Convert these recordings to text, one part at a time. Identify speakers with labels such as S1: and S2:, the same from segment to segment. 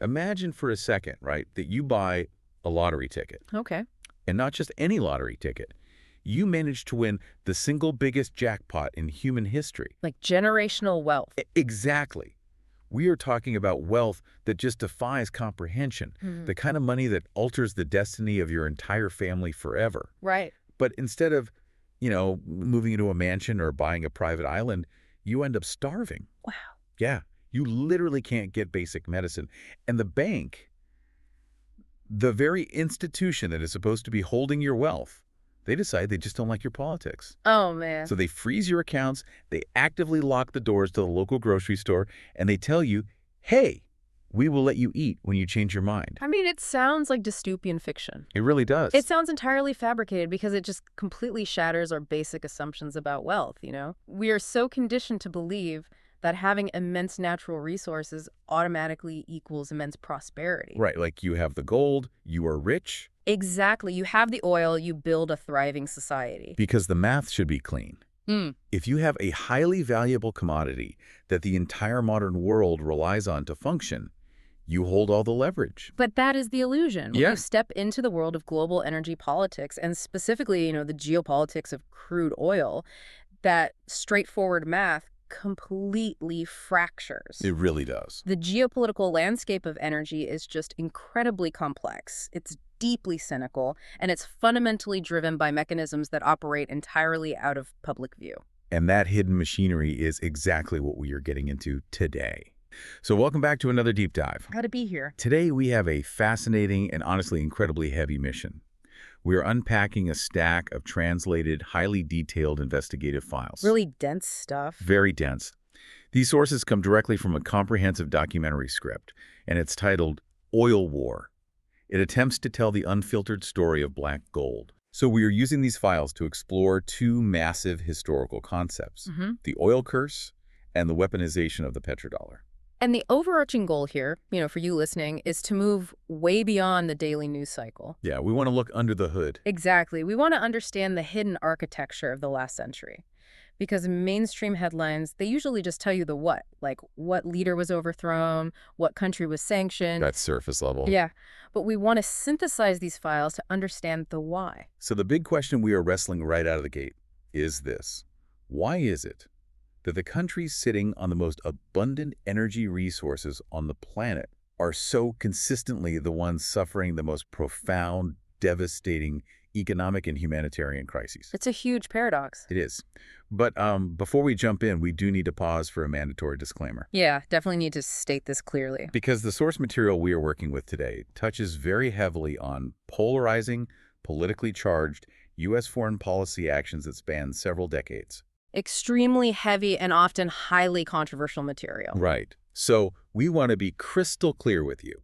S1: Imagine for a second, right, that you buy a lottery ticket,
S2: Okay.
S1: and not just any lottery ticket. You manage to win the single biggest jackpot in human history.
S2: Like generational wealth.
S1: Exactly. We are talking about wealth that just defies comprehension, the kind of money that alters the destiny of your entire family forever.
S2: Right.
S1: But instead of, moving into a mansion or buying a private island, you end up starving.
S2: Wow.
S1: Yeah, you literally can't get basic medicine. And the bank, the very institution that is supposed to be holding your wealth, they decide they just don't like your politics.
S2: Oh, man.
S1: So they freeze your accounts, they actively lock the doors to the local grocery store, and they tell you, hey, we will let you eat when you change your mind.
S2: I mean, it sounds like dystopian fiction.
S1: It really does.
S2: It sounds entirely fabricated because it just completely shatters our basic assumptions about wealth, We are so conditioned to believe that having immense natural resources automatically equals immense prosperity.
S1: Right, like you have the gold, you are rich.
S2: Exactly. You have the oil, you build a thriving society.
S1: Because the math should be clean. If you have a highly valuable commodity that the entire modern world relies on to function, you hold all the leverage.
S2: But that is the illusion. When
S1: Yeah.
S2: you step into the world of global energy politics, and specifically, the geopolitics of crude oil, that straightforward math completely fractures.
S1: It really does.
S2: The geopolitical landscape of energy is just incredibly complex. It's deeply cynical, and it's fundamentally driven by mechanisms that operate entirely out of public view.
S1: And that hidden machinery is exactly what we are getting into today. So welcome back to another deep dive.
S2: Gotta be here.
S1: Today we have a fascinating and honestly incredibly heavy mission. We are unpacking a stack of translated, highly detailed investigative files.
S2: Really dense stuff.
S1: Very dense. These sources come directly from a comprehensive documentary script, and it's titled Oil War. It attempts to tell the unfiltered story of black gold. So we are using these files to explore two massive historical concepts, the oil curse and the weaponization of the petrodollar.
S2: And the overarching goal here, for you listening, is to move way beyond the daily news cycle.
S1: Yeah, we want to look under the hood.
S2: Exactly. We want to understand the hidden architecture of the last century. Because mainstream headlines, they usually just tell you the what, like what leader was overthrown, what country was sanctioned.
S1: That's surface level.
S2: Yeah, but we want to synthesize these files to understand the why.
S1: So the big question we are wrestling right out of the gate is this. Why is it that the countries sitting on the most abundant energy resources on the planet are so consistently the ones suffering the most profound, devastating economic and humanitarian crises?
S2: It's a huge paradox.
S1: It is. But before we jump in, we do need to pause for a mandatory disclaimer.
S2: Yeah, definitely need to state this clearly.
S1: Because the source material we are working with today touches very heavily on polarizing, politically charged U.S. foreign policy actions that span several decades.
S2: Extremely heavy and often highly controversial material.
S1: Right. So we want to be crystal clear with you.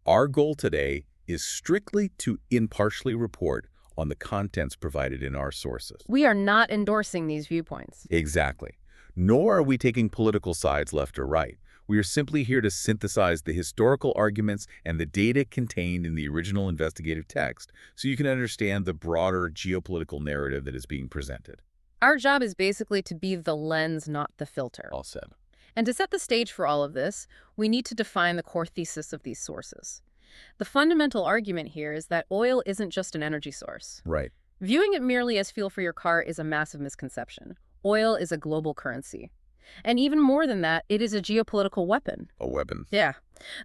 S1: Our goal today is strictly to impartially report on the contents provided in our sources.
S2: We are not endorsing these viewpoints.
S1: Exactly. Nor are we taking political sides left or right. We are simply here to synthesize the historical arguments and the data contained in the original investigative text so you can understand the broader geopolitical narrative that is being presented.
S2: Our job is basically to be the lens, not the filter.
S1: All said.
S2: And to set the stage for all of this, we need to define the core thesis of these sources. The fundamental argument here is that oil isn't just an energy source.
S1: Right.
S2: Viewing it merely as fuel for your car is a massive misconception. Oil is a global currency. And even more than that, it is a geopolitical weapon.
S1: A weapon.
S2: Yeah.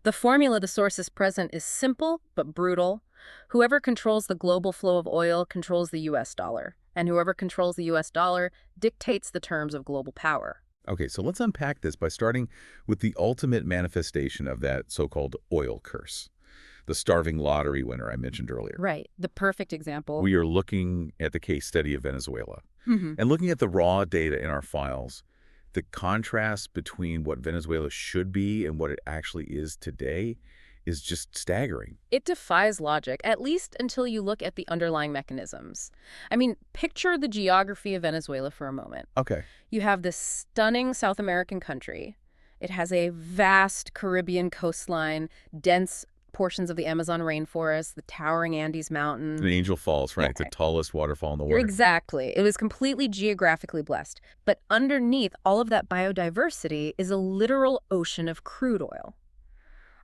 S2: The formula the sources present is simple but brutal. Whoever controls the global flow of oil controls the U.S. dollar. And whoever controls the U.S. dollar dictates the terms of global power.
S1: Okay, so let's unpack this by starting with the ultimate manifestation of that so-called oil curse. The starving lottery winner I mentioned earlier.
S2: Right. The perfect example.
S1: We are looking at the case study of Venezuela. And looking at the raw data in our files, the contrast between what Venezuela should be and what it actually is today is just staggering.
S2: It defies logic, at least until you look at the underlying mechanisms. I mean, picture the geography of Venezuela for a moment.
S1: Okay.
S2: You have this stunning South American country. It has a vast Caribbean coastline, dense portions of the Amazon rainforest, the towering Andes Mountain.
S1: And Angel Falls, right? The tallest waterfall in the world.
S2: Exactly. It was completely geographically blessed. But underneath all of that biodiversity is a literal ocean of crude oil.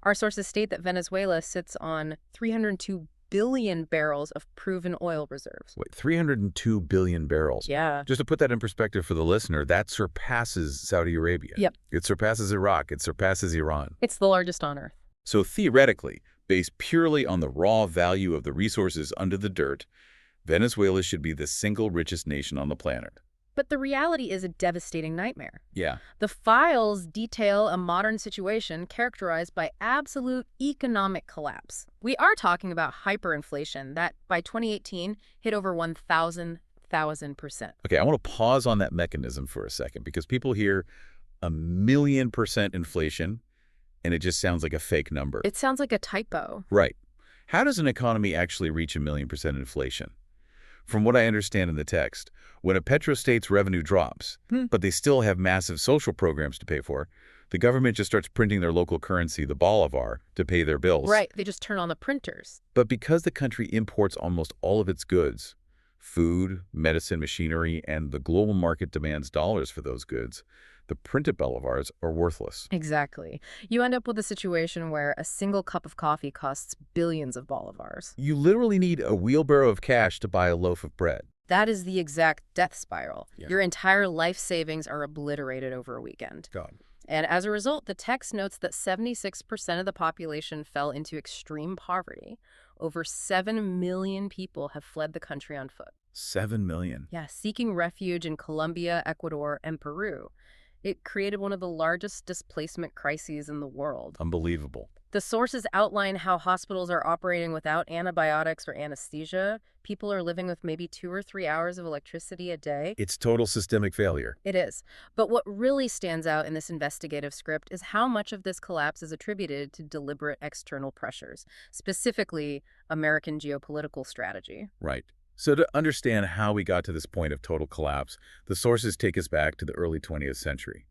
S2: Our sources state that Venezuela sits on 302 billion barrels of proven oil reserves.
S1: Wait, 302 billion barrels.
S2: Yeah.
S1: Just to put that in perspective for the listener, that surpasses Saudi Arabia.
S2: Yep.
S1: It surpasses Iraq. It surpasses Iran.
S2: It's the largest on Earth.
S1: So theoretically, based purely on the raw value of the resources under the dirt, Venezuela should be the single richest nation on the planet.
S2: But the reality is a devastating nightmare.
S1: Yeah.
S2: The files detail a modern situation characterized by absolute economic collapse. We are talking about hyperinflation that, by 2018, hit over 1,000%.
S1: Okay, I want to pause on that mechanism for a second because people hear 1,000,000% inflation and it just sounds like a fake number.
S2: It sounds like a typo.
S1: Right. How does an economy actually reach 1,000,000% inflation? From what I understand in the text, when a petrostate's revenue drops, but they still have massive social programs to pay for, the government just starts printing their local currency, the bolivar, to pay their bills.
S2: Right, they just turn on the printers.
S1: But because the country imports almost all of its goods, food, medicine, machinery, and the global market demands dollars for those goods, the printed bolivars are worthless.
S2: Exactly. You end up with a situation where a single cup of coffee costs billions of bolivars.
S1: You literally need a wheelbarrow of cash to buy a loaf of bread.
S2: That is the exact death spiral.
S1: Yeah.
S2: Your entire life savings are obliterated over a weekend.
S1: God.
S2: And as a result, the text notes that 76% of the population fell into extreme poverty. Over 7 million people have fled the country on foot.
S1: 7 million.
S2: Yeah, seeking refuge in Colombia, Ecuador, and Peru. It created one of the largest displacement crises in the world.
S1: Unbelievable.
S2: The sources outline how hospitals are operating without antibiotics or anesthesia. People are living with maybe 2 or 3 hours of electricity a day.
S1: It's total systemic failure.
S2: It is. But what really stands out in this investigative script is how much of this collapse is attributed to deliberate external pressures, specifically American geopolitical strategy.
S1: Right. So to understand how we got to this point of total collapse, the sources take us back to the early 20th century.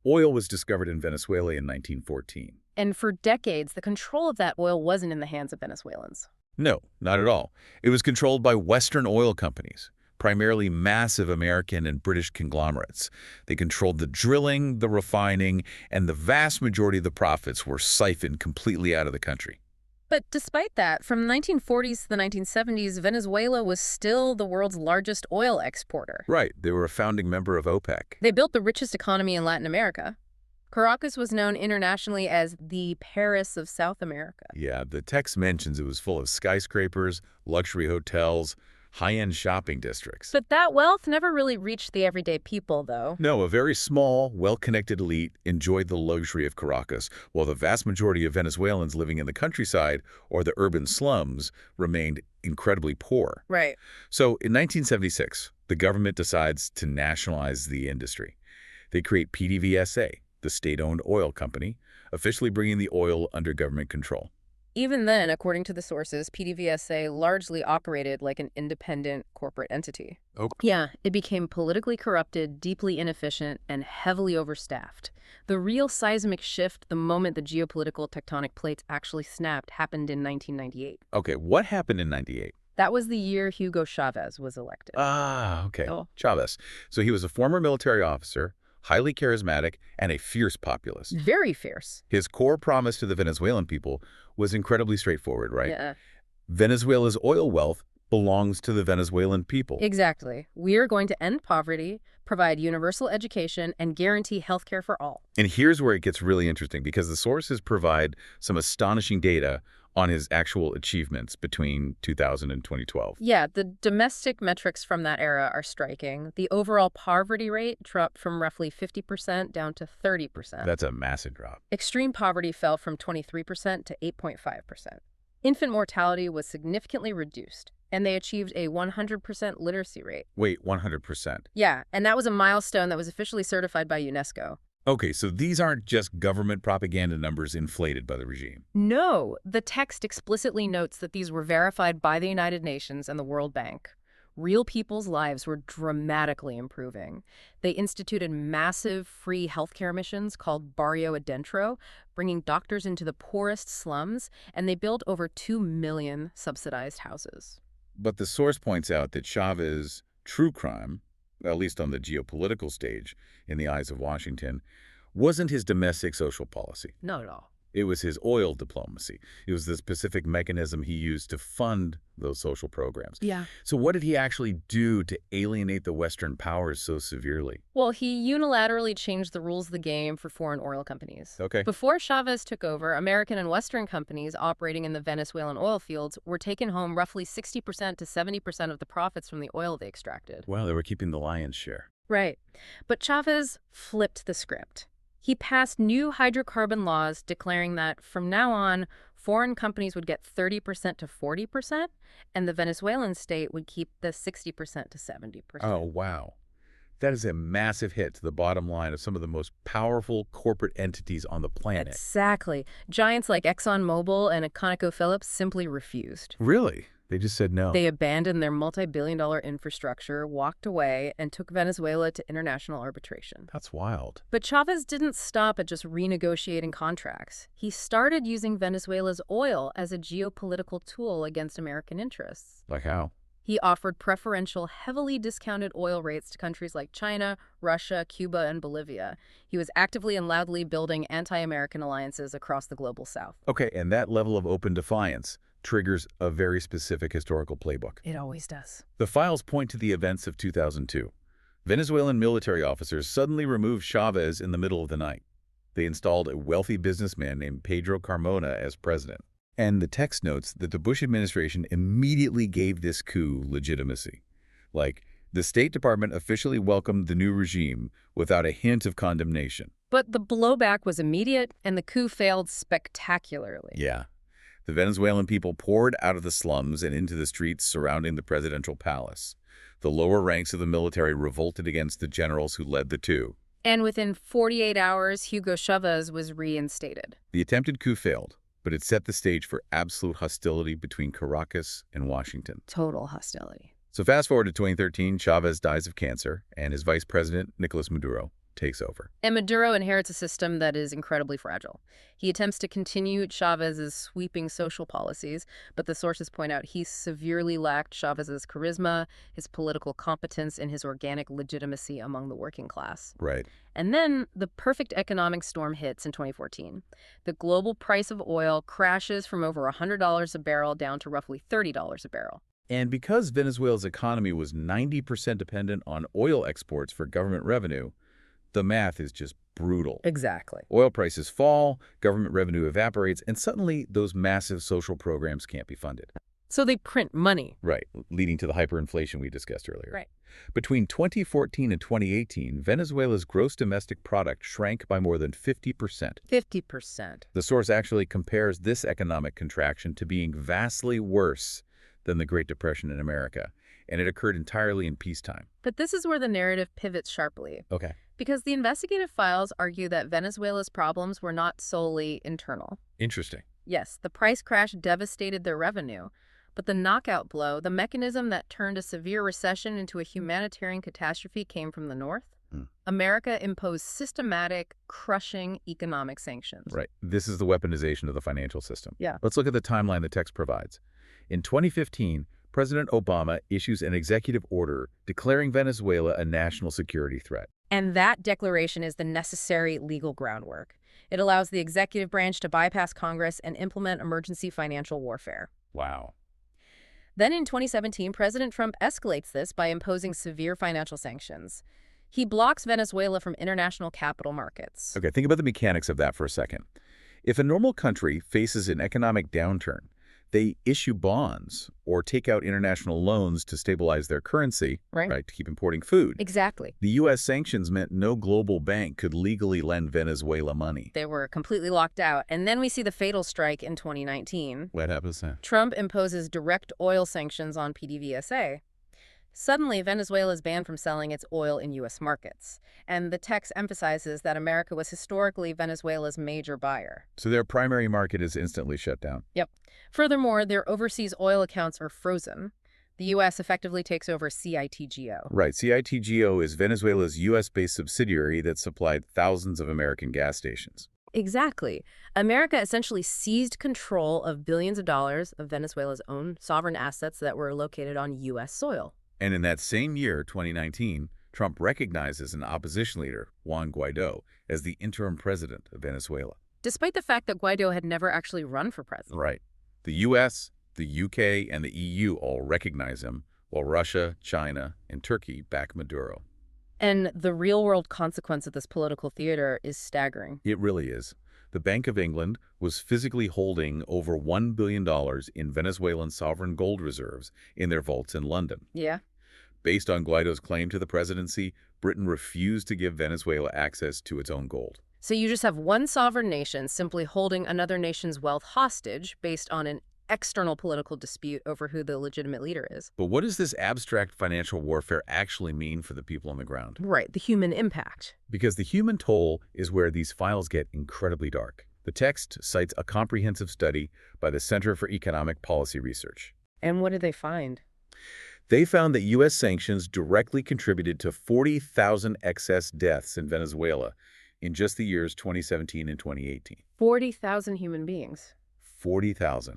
S1: Oil was discovered in Venezuela in 1914.
S2: And for decades, the control of that oil wasn't in the hands of Venezuelans.
S1: No, not at all. It was controlled by Western oil companies, primarily massive American and British conglomerates. They controlled the drilling, the refining, and the vast majority of the profits were siphoned completely out of the country.
S2: But despite that, from the 1940s to the 1970s, Venezuela was still the world's largest oil exporter.
S1: Right. They were a founding member of OPEC.
S2: They built the richest economy in Latin America. Caracas was known internationally as the Paris of South America.
S1: Yeah, the text mentions it was full of skyscrapers, luxury hotels, high-end shopping districts.
S2: But that wealth never really reached the everyday people, though.
S1: No, a very small, well-connected elite enjoyed the luxury of Caracas, while the vast majority of Venezuelans living in the countryside or the urban slums remained incredibly poor.
S2: Right.
S1: So in 1976, the government decides to nationalize the industry. They create PDVSA, the state-owned oil company, officially bringing the oil under government control.
S2: Even then, according to the sources, PDVSA largely operated like an independent corporate entity.
S1: Oh.
S2: Yeah, it became politically corrupted, deeply inefficient, and heavily overstaffed. The real seismic shift, the moment the geopolitical tectonic plates actually snapped, happened in 1998.
S1: Okay, what happened in 98?
S2: That was the year Hugo Chavez was elected.
S1: Ah, okay.
S2: Oh.
S1: Chavez. So he was a former military officer, highly charismatic, and a fierce populist.
S2: Very fierce.
S1: His core promise to the Venezuelan people was incredibly straightforward, right?
S2: Yeah.
S1: Venezuela's oil wealth belongs to the Venezuelan people.
S2: Exactly. We are going to end poverty, provide universal education, and guarantee health care for all.
S1: And here's where it gets really interesting, because the sources provide some astonishing data on his actual achievements between 2000 and 2012.
S2: Yeah, the domestic metrics from that era are striking. The overall poverty rate dropped from roughly 50% down to 30%.
S1: That's a massive drop.
S2: Extreme poverty fell from 23% to 8.5%. Infant mortality was significantly reduced, and they achieved a 100% literacy rate.
S1: Wait, 100%.
S2: Yeah, and that was a milestone that was officially certified by UNESCO.
S1: Okay, so these aren't just government propaganda numbers inflated by the regime.
S2: No, the text explicitly notes that these were verified by the United Nations and the World Bank. Real people's lives were dramatically improving. They instituted massive free healthcare missions called Barrio Adentro, bringing doctors into the poorest slums, and they built over 2 million subsidized houses.
S1: But the source points out that Chavez's true crime, at least on the geopolitical stage in the eyes of Washington, wasn't his domestic social policy.
S2: Not at all.
S1: It was his oil diplomacy. It was the specific mechanism he used to fund those social programs.
S2: Yeah.
S1: So what did he actually do to alienate the Western powers so severely?
S2: Well, he unilaterally changed the rules of the game for foreign oil companies.
S1: Okay.
S2: Before Chavez took over, American and Western companies operating in the Venezuelan oil fields were taking home roughly 60% to 70% of the profits from the oil they extracted.
S1: Well, they were keeping the lion's share.
S2: Right. But Chavez flipped the script. He passed new hydrocarbon laws declaring that from now on, foreign companies would get 30% to 40%, and the Venezuelan state would keep the 60% to 70%.
S1: Oh, wow. That is a massive hit to the bottom line of some of the most powerful corporate entities on the planet.
S2: Exactly. Giants like ExxonMobil and ConocoPhillips simply refused.
S1: Really? They just said no.
S2: They abandoned their multi-billion-dollar infrastructure, walked away, and took Venezuela to international arbitration.
S1: That's wild.
S2: But Chavez didn't stop at just renegotiating contracts. He started using Venezuela's oil as a geopolitical tool against American interests.
S1: Like how?
S2: He offered preferential, heavily discounted oil rates to countries like China, Russia, Cuba, and Bolivia. He was actively and loudly building anti-American alliances across the global south.
S1: Okay, and that level of open defiance triggers a very specific historical playbook.
S2: It always does.
S1: The files point to the events of 2002. Venezuelan military officers suddenly removed Chavez in the middle of the night. They installed a wealthy businessman named Pedro Carmona as president. And the text notes that the Bush administration immediately gave this coup legitimacy. Like, the State Department officially welcomed the new regime without a hint of condemnation.
S2: But the blowback was immediate, and the coup failed spectacularly.
S1: Yeah. The Venezuelan people poured out of the slums and into the streets surrounding the presidential palace. The lower ranks of the military revolted against the generals who led the coup.
S2: And within 48 hours, Hugo Chavez was reinstated.
S1: The attempted coup failed, but it set the stage for absolute hostility between Caracas and Washington.
S2: Total hostility.
S1: So fast forward to 2013, Chavez dies of cancer, and his vice president, Nicolas Maduro, takes over.
S2: And Maduro inherits a system that is incredibly fragile. He attempts to continue Chavez's sweeping social policies, but the sources point out he severely lacked Chavez's charisma, his political competence, and his organic legitimacy among the working class.
S1: Right.
S2: And then the perfect economic storm hits in 2014. The global price of oil crashes from over $100 a barrel down to roughly $30 a barrel.
S1: And because Venezuela's economy was 90% dependent on oil exports for government revenue, the math is just brutal.
S2: Exactly.
S1: Oil prices fall, government revenue evaporates, and suddenly those massive social programs can't be funded.
S2: So they print money.
S1: Right, leading to the hyperinflation we discussed earlier.
S2: Right.
S1: Between 2014 and 2018, Venezuela's gross domestic product shrank by more than 50%.
S2: 50%.
S1: The source actually compares this economic contraction to being vastly worse than the Great Depression in America, and it occurred entirely in peacetime.
S2: But this is where the narrative pivots sharply.
S1: Okay.
S2: Because the investigative files argue that Venezuela's problems were not solely internal.
S1: Interesting.
S2: Yes, the price crash devastated their revenue, but the knockout blow, the mechanism that turned a severe recession into a humanitarian catastrophe, came from the North. America imposed systematic, crushing economic sanctions.
S1: Right. This is the weaponization of the financial system.
S2: Yeah.
S1: Let's look at the timeline the text provides. In 2015, President Obama issues an executive order declaring Venezuela a national security threat.
S2: And that declaration is the necessary legal groundwork. It allows the executive branch to bypass Congress and implement emergency financial warfare.
S1: Wow.
S2: Then in 2017, President Trump escalates this by imposing severe financial sanctions. He blocks Venezuela from international capital markets.
S1: Okay, think about the mechanics of that for a second. If a normal country faces an economic downturn, they issue bonds or take out international loans to stabilize their currency, right, to keep importing food.
S2: Exactly.
S1: The U.S. sanctions meant no global bank could legally lend Venezuela money.
S2: They were completely locked out. And then we see the fatal strike in 2019.
S1: What happens then?
S2: Trump imposes direct oil sanctions on PDVSA. Suddenly, Venezuela is banned from selling its oil in U.S. markets. And the text emphasizes that America was historically Venezuela's major buyer.
S1: So their primary market is instantly shut down.
S2: Yep. Furthermore, their overseas oil accounts are frozen. The U.S. effectively takes over CITGO.
S1: Right. CITGO is Venezuela's U.S.-based subsidiary that supplied thousands of American gas stations.
S2: Exactly. America essentially seized control of billions of dollars of Venezuela's own sovereign assets that were located on U.S. soil.
S1: And in that same year, 2019, Trump recognizes an opposition leader, Juan Guaido, as the interim president of Venezuela.
S2: despite the fact that Guaido had never actually run for president.
S1: Right. The U.S., the U.K., and the EU all recognize him, while Russia, China, and Turkey back Maduro.
S2: And the real-world consequence of this political theater is staggering.
S1: It really is. The Bank of England was physically holding over $1 billion in Venezuelan sovereign gold reserves in their vaults in London.
S2: Yeah?
S1: Based on Guaido's claim to the presidency, Britain refused to give Venezuela access to its own gold.
S2: So you just have one sovereign nation simply holding another nation's wealth hostage based on an external political dispute over who the legitimate leader is.
S1: But what does this abstract financial warfare actually mean for the people on the ground?
S2: Right, the human impact.
S1: Because the human toll is where these files get incredibly dark. The text cites a comprehensive study by the Center for Economic Policy Research.
S2: And what did they find?
S1: They found that U.S. sanctions directly contributed to 40,000 excess deaths in Venezuela in just the years 2017 and 2018.
S2: 40,000 human beings.
S1: 40,000.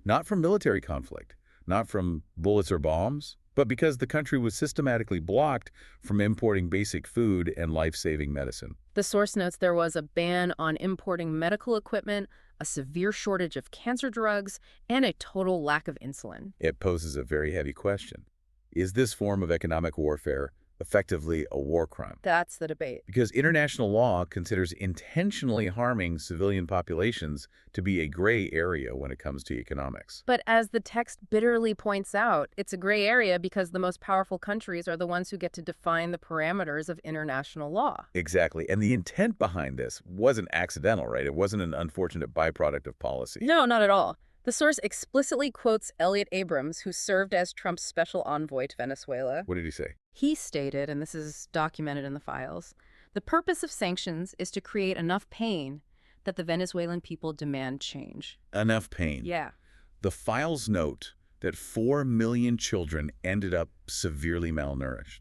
S1: Not from military conflict, not from bullets or bombs, but because the country was systematically blocked from importing basic food and life-saving medicine.
S2: The source notes there was a ban on importing medical equipment, a severe shortage of cancer drugs, and a total lack of insulin.
S1: It poses a very heavy question. Is this form of economic warfare effectively a war crime?
S2: That's the debate.
S1: Because international law considers intentionally harming civilian populations to be a gray area when it comes to economics.
S2: But as the text bitterly points out, it's a gray area because the most powerful countries are the ones who get to define the parameters of international law.
S1: Exactly. And the intent behind this wasn't accidental, right? It wasn't an unfortunate byproduct of policy.
S2: No, not at all. The source explicitly quotes Elliot Abrams, who served as Trump's special envoy to Venezuela.
S1: What did he say?
S2: He stated, and this is documented in the files, the purpose of sanctions is to create enough pain that the Venezuelan people demand change.
S1: Enough pain.
S2: Yeah.
S1: The files note that 4 million children ended up severely malnourished.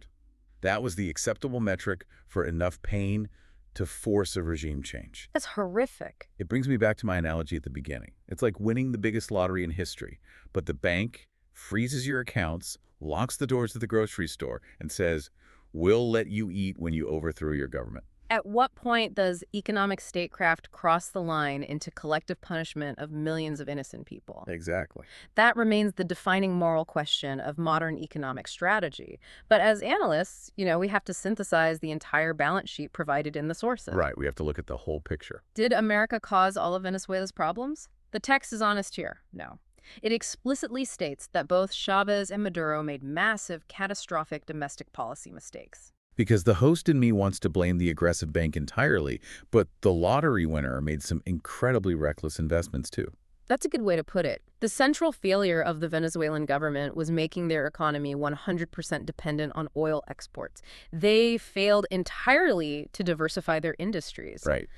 S1: That was the acceptable metric for enough pain to force a regime change.
S2: That's horrific.
S1: It brings me back to my analogy at the beginning. It's like winning the biggest lottery in history, but the bank freezes your accounts, locks the doors to the grocery store, and says, we'll let you eat when you overthrow your government.
S2: At what point does economic statecraft cross the line into collective punishment of millions of innocent people?
S1: Exactly.
S2: That remains the defining moral question of modern economic strategy. But as analysts, we have to synthesize the entire balance sheet provided in the sources.
S1: Right, we have to look at the whole picture.
S2: Did America cause all of Venezuela's problems? The text is honest here. No. It explicitly states that both Chavez and Maduro made massive, catastrophic domestic policy mistakes.
S1: Because the host in me wants to blame the aggressive bank entirely, but the lottery winner made some incredibly reckless investments too.
S2: That's a good way to put it. The central failure of the Venezuelan government was making their economy 100% dependent on oil exports. They failed entirely to diversify their industries.
S1: Right.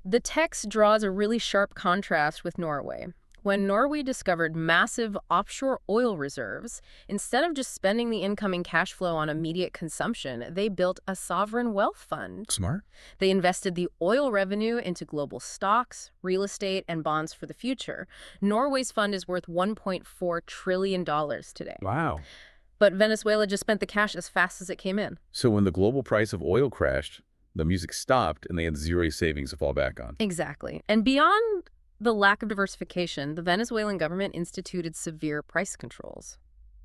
S2: The text draws a really sharp contrast with Norway. When Norway discovered massive offshore oil reserves, instead of just spending the incoming cash flow on immediate consumption, they built a sovereign wealth fund.
S1: Smart.
S2: They invested the oil revenue into global stocks, real estate, and bonds for the future. Norway's fund is worth $1.4 trillion today.
S1: Wow.
S2: But Venezuela just spent the cash as fast as it came in.
S1: So when the global price of oil crashed, the music stopped and they had zero savings to fall back on.
S2: Exactly. And beyond the lack of diversification, the Venezuelan government instituted severe price controls.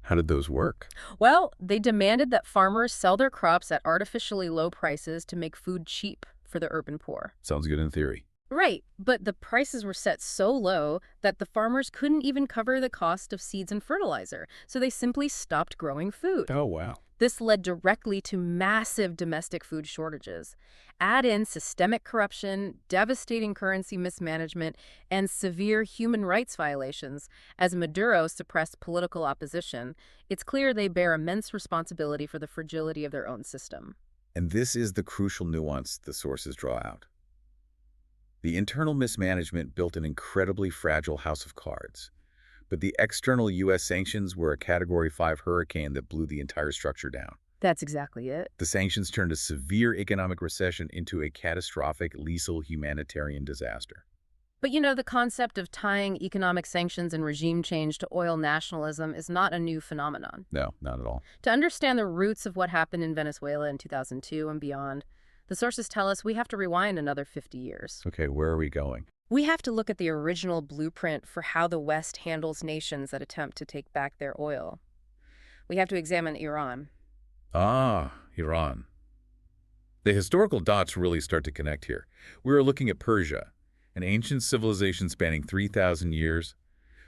S1: How did those work?
S2: Well, they demanded that farmers sell their crops at artificially low prices to make food cheap for the urban poor.
S1: Sounds good in theory.
S2: Right, but the prices were set so low that the farmers couldn't even cover the cost of seeds and fertilizer, so they simply stopped growing food.
S1: Oh, wow.
S2: This led directly to massive domestic food shortages. Add in systemic corruption, devastating currency mismanagement, and severe human rights violations. As Maduro suppressed political opposition, it's clear they bear immense responsibility for the fragility of their own system.
S1: And this is the crucial nuance the sources draw out. The internal mismanagement built an incredibly fragile house of cards. But the external U.S. sanctions were a Category 5 hurricane that blew the entire structure down.
S2: That's exactly it.
S1: The sanctions turned a severe economic recession into a catastrophic, lethal humanitarian disaster.
S2: But the concept of tying economic sanctions and regime change to oil nationalism is not a new phenomenon.
S1: No, not at all.
S2: To understand the roots of what happened in Venezuela in 2002 and beyond, the sources tell us we have to rewind another 50 years.
S1: Okay, where are we going?
S2: We have to look at the original blueprint for how the West handles nations that attempt to take back their oil. We have to examine Iran.
S1: Ah, Iran. The historical dots really start to connect here. We are looking at Persia, an ancient civilization spanning 3,000 years,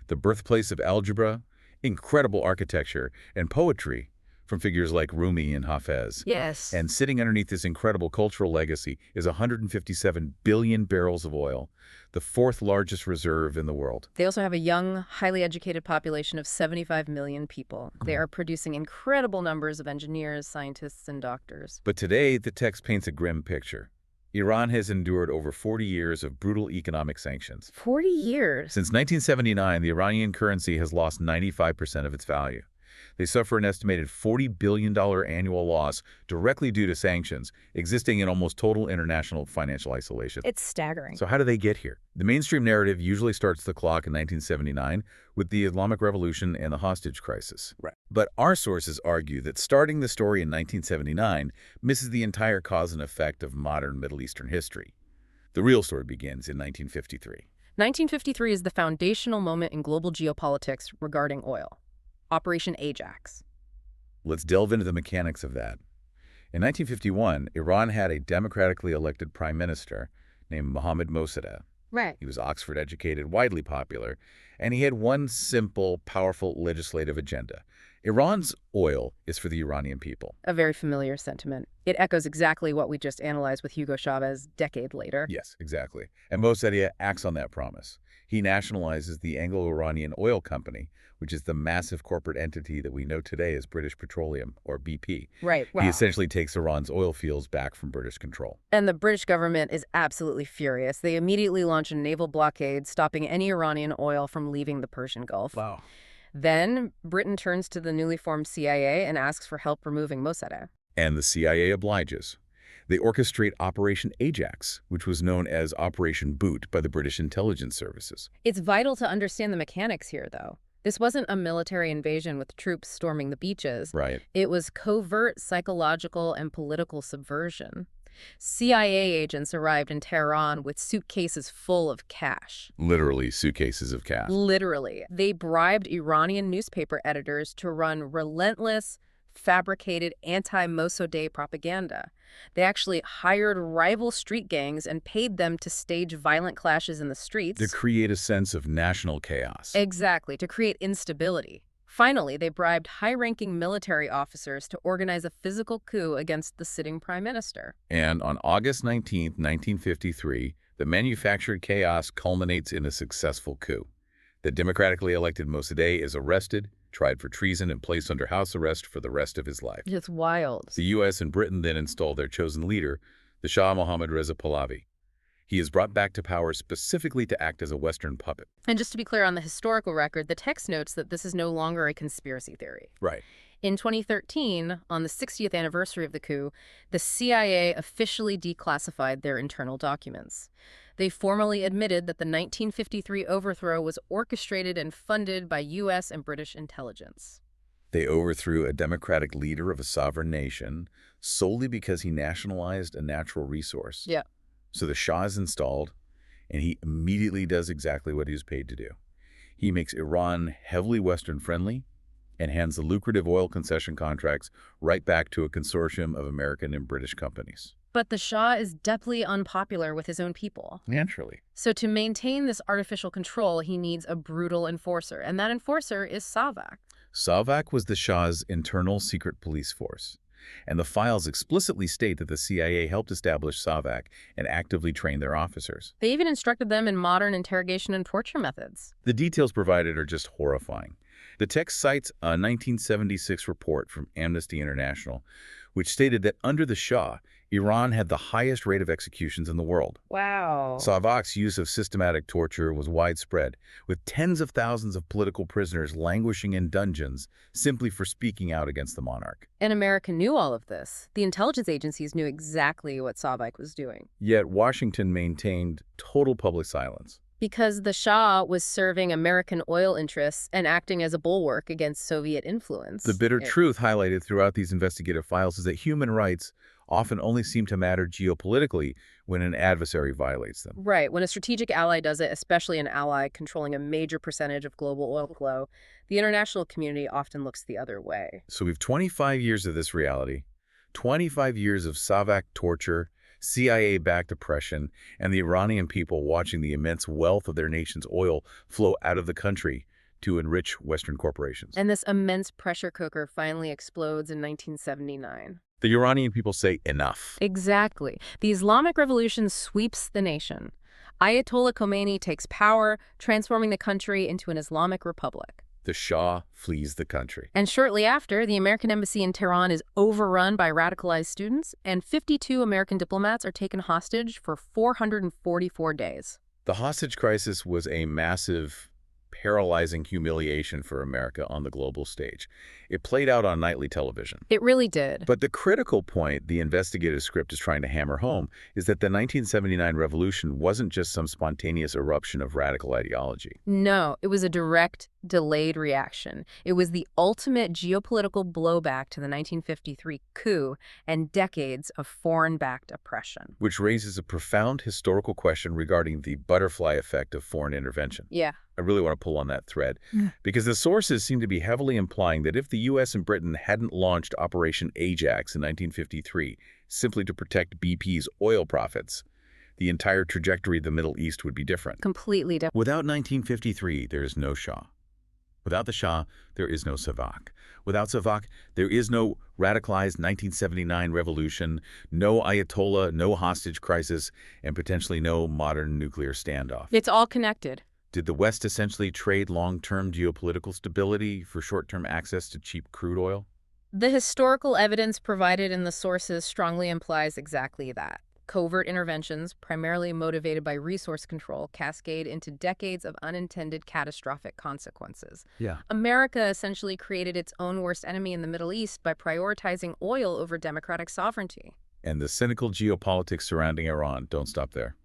S1: the birthplace of algebra, incredible architecture, and poetry from figures like Rumi and Hafez.
S2: Yes.
S1: And sitting underneath this incredible cultural legacy is 157 billion barrels of oil, the fourth largest reserve in the world.
S2: They also have a young, highly educated population of 75 million people. They are producing incredible numbers of engineers, scientists, and doctors.
S1: But today, the text paints a grim picture. Iran has endured over 40 years of brutal economic sanctions.
S2: 40 years?
S1: Since 1979, the Iranian currency has lost 95% of its value. They suffer an estimated $40 billion annual loss directly due to sanctions, existing in almost total international financial isolation.
S2: It's staggering.
S1: So how do they get here? The mainstream narrative usually starts the clock in 1979 with the Islamic Revolution and the hostage crisis.
S3: Right.
S1: But our sources argue that starting the story in 1979 misses the entire cause and effect of modern Middle Eastern history. The real story begins in 1953.
S2: 1953 is the foundational moment in global geopolitics regarding oil. Operation Ajax.
S1: Let's delve into the mechanics of that. In 1951, Iran had a democratically elected prime minister named Mohammad Mossadegh.
S2: Right.
S1: He was Oxford-educated, widely popular, and he had one simple, powerful legislative agenda. Iran's oil is for the Iranian people.
S2: A very familiar sentiment. It echoes exactly what we just analyzed with Hugo Chavez a decade later.
S1: Yes, exactly. And Mossadegh acts on that promise. He nationalizes the Anglo-Iranian Oil Company, which is the massive corporate entity that we know today as British Petroleum, or BP.
S2: Right. Wow.
S1: He essentially takes Iran's oil fields back from British control.
S2: And the British government is absolutely furious. They immediately launch a naval blockade, stopping any Iranian oil from leaving the Persian Gulf.
S3: Wow.
S2: Then, Britain turns to the newly formed CIA and asks for help removing Mossadegh.
S1: And the CIA obliges. They orchestrate Operation Ajax, which was known as Operation Boot by the British intelligence services.
S2: It's vital to understand the mechanics here, though. This wasn't a military invasion with troops storming the beaches.
S1: Right.
S2: It was covert psychological and political subversion. CIA agents arrived in Tehran with suitcases full of cash.
S1: Literally suitcases of cash.
S2: Literally. They bribed Iranian newspaper editors to run relentless, fabricated anti-Mossadegh propaganda. They actually hired rival street gangs and paid them to stage violent clashes in the streets.
S1: To create a sense of national chaos.
S2: Exactly, to create instability. Finally, they bribed high-ranking military officers to organize a physical coup against the sitting prime minister.
S1: And on August 19, 1953, the manufactured chaos culminates in a successful coup. The democratically elected Mossadegh is arrested, tried for treason, and placed under house arrest for the rest of his life.
S2: It's wild.
S1: The U.S. and Britain then install their chosen leader, the Shah Mohammad Reza Pahlavi. He is brought back to power specifically to act as a Western puppet.
S2: And just to be clear on the historical record, the text notes that this is no longer a conspiracy theory.
S1: Right.
S2: In 2013, on the 60th anniversary of the coup, the CIA officially declassified their internal documents. They formally admitted that the 1953 overthrow was orchestrated and funded by U.S. and British intelligence.
S1: They overthrew a democratic leader of a sovereign nation solely because he nationalized a natural resource.
S2: Yeah.
S1: So the Shah is installed, and he immediately does exactly what he was paid to do. He makes Iran heavily Western-friendly and hands the lucrative oil concession contracts right back to a consortium of American and British companies.
S2: But the Shah is deeply unpopular with his own people.
S1: Naturally.
S2: So to maintain this artificial control, he needs a brutal enforcer, and that enforcer is SAVAK.
S1: SAVAK was the Shah's internal secret police force, and the files explicitly state that the CIA helped establish SAVAK and actively trained their officers.
S2: They even instructed them in modern interrogation and torture methods.
S1: The details provided are just horrifying. The text cites a 1976 report from Amnesty International, which stated that under the Shah, Iran had the highest rate of executions in the world.
S2: Wow.
S1: SAVAK's use of systematic torture was widespread, with tens of thousands of political prisoners languishing in dungeons simply for speaking out against the monarch.
S2: And America knew all of this. The intelligence agencies knew exactly what SAVAK was doing.
S1: Yet Washington maintained total public silence.
S2: Because the Shah was serving American oil interests and acting as a bulwark against Soviet influence.
S1: The bitter truth highlighted throughout these investigative files is that human rights, often only seem to matter geopolitically when an adversary violates them.
S2: Right. When a strategic ally does it, especially an ally controlling a major percentage of global oil flow, the international community often looks the other way.
S1: So we've 25 years of this reality, 25 years of Savak torture, CIA-backed oppression, and the Iranian people watching the immense wealth of their nation's oil flow out of the country to enrich Western corporations.
S2: And this immense pressure cooker finally explodes in 1979.
S1: The Iranian people say enough.
S2: Exactly. The Islamic Revolution sweeps the nation. Ayatollah Khomeini takes power, transforming the country into an Islamic republic.
S1: The Shah flees the country.
S2: And shortly after, the American embassy in Tehran is overrun by radicalized students, and 52 American diplomats are taken hostage for 444 days.
S1: The hostage crisis was a massive, paralyzing humiliation for America on the global stage. It played out on nightly television.
S2: It really did.
S1: But the critical point the investigative script is trying to hammer home is that the 1979 revolution wasn't just some spontaneous eruption of radical ideology.
S2: No, it was a direct, delayed reaction. It was the ultimate geopolitical blowback to the 1953 coup and decades of foreign-backed oppression.
S1: Which raises a profound historical question regarding the butterfly effect of foreign intervention.
S2: Yeah.
S1: I really want to pull on that thread, because the sources seem to be heavily implying that if the U.S. and Britain hadn't launched Operation Ajax in 1953 simply to protect BP's oil profits, the entire trajectory of the Middle East would be different.
S2: Completely different.
S1: Without 1953, there is no Shah. Without the Shah, there is no Savak. Without Savak, there is no radicalized 1979 revolution, no Ayatollah, no hostage crisis, and potentially no modern nuclear standoff.
S2: It's all connected.
S1: Did the West essentially trade long-term geopolitical stability for short-term access to cheap crude oil?
S2: The historical evidence provided in the sources strongly implies exactly that. Covert interventions, primarily motivated by resource control, cascade into decades of unintended catastrophic consequences.
S1: Yeah.
S2: America essentially created its own worst enemy in the Middle East by prioritizing oil over democratic sovereignty.
S1: And the cynical geopolitics surrounding Iran don't stop there.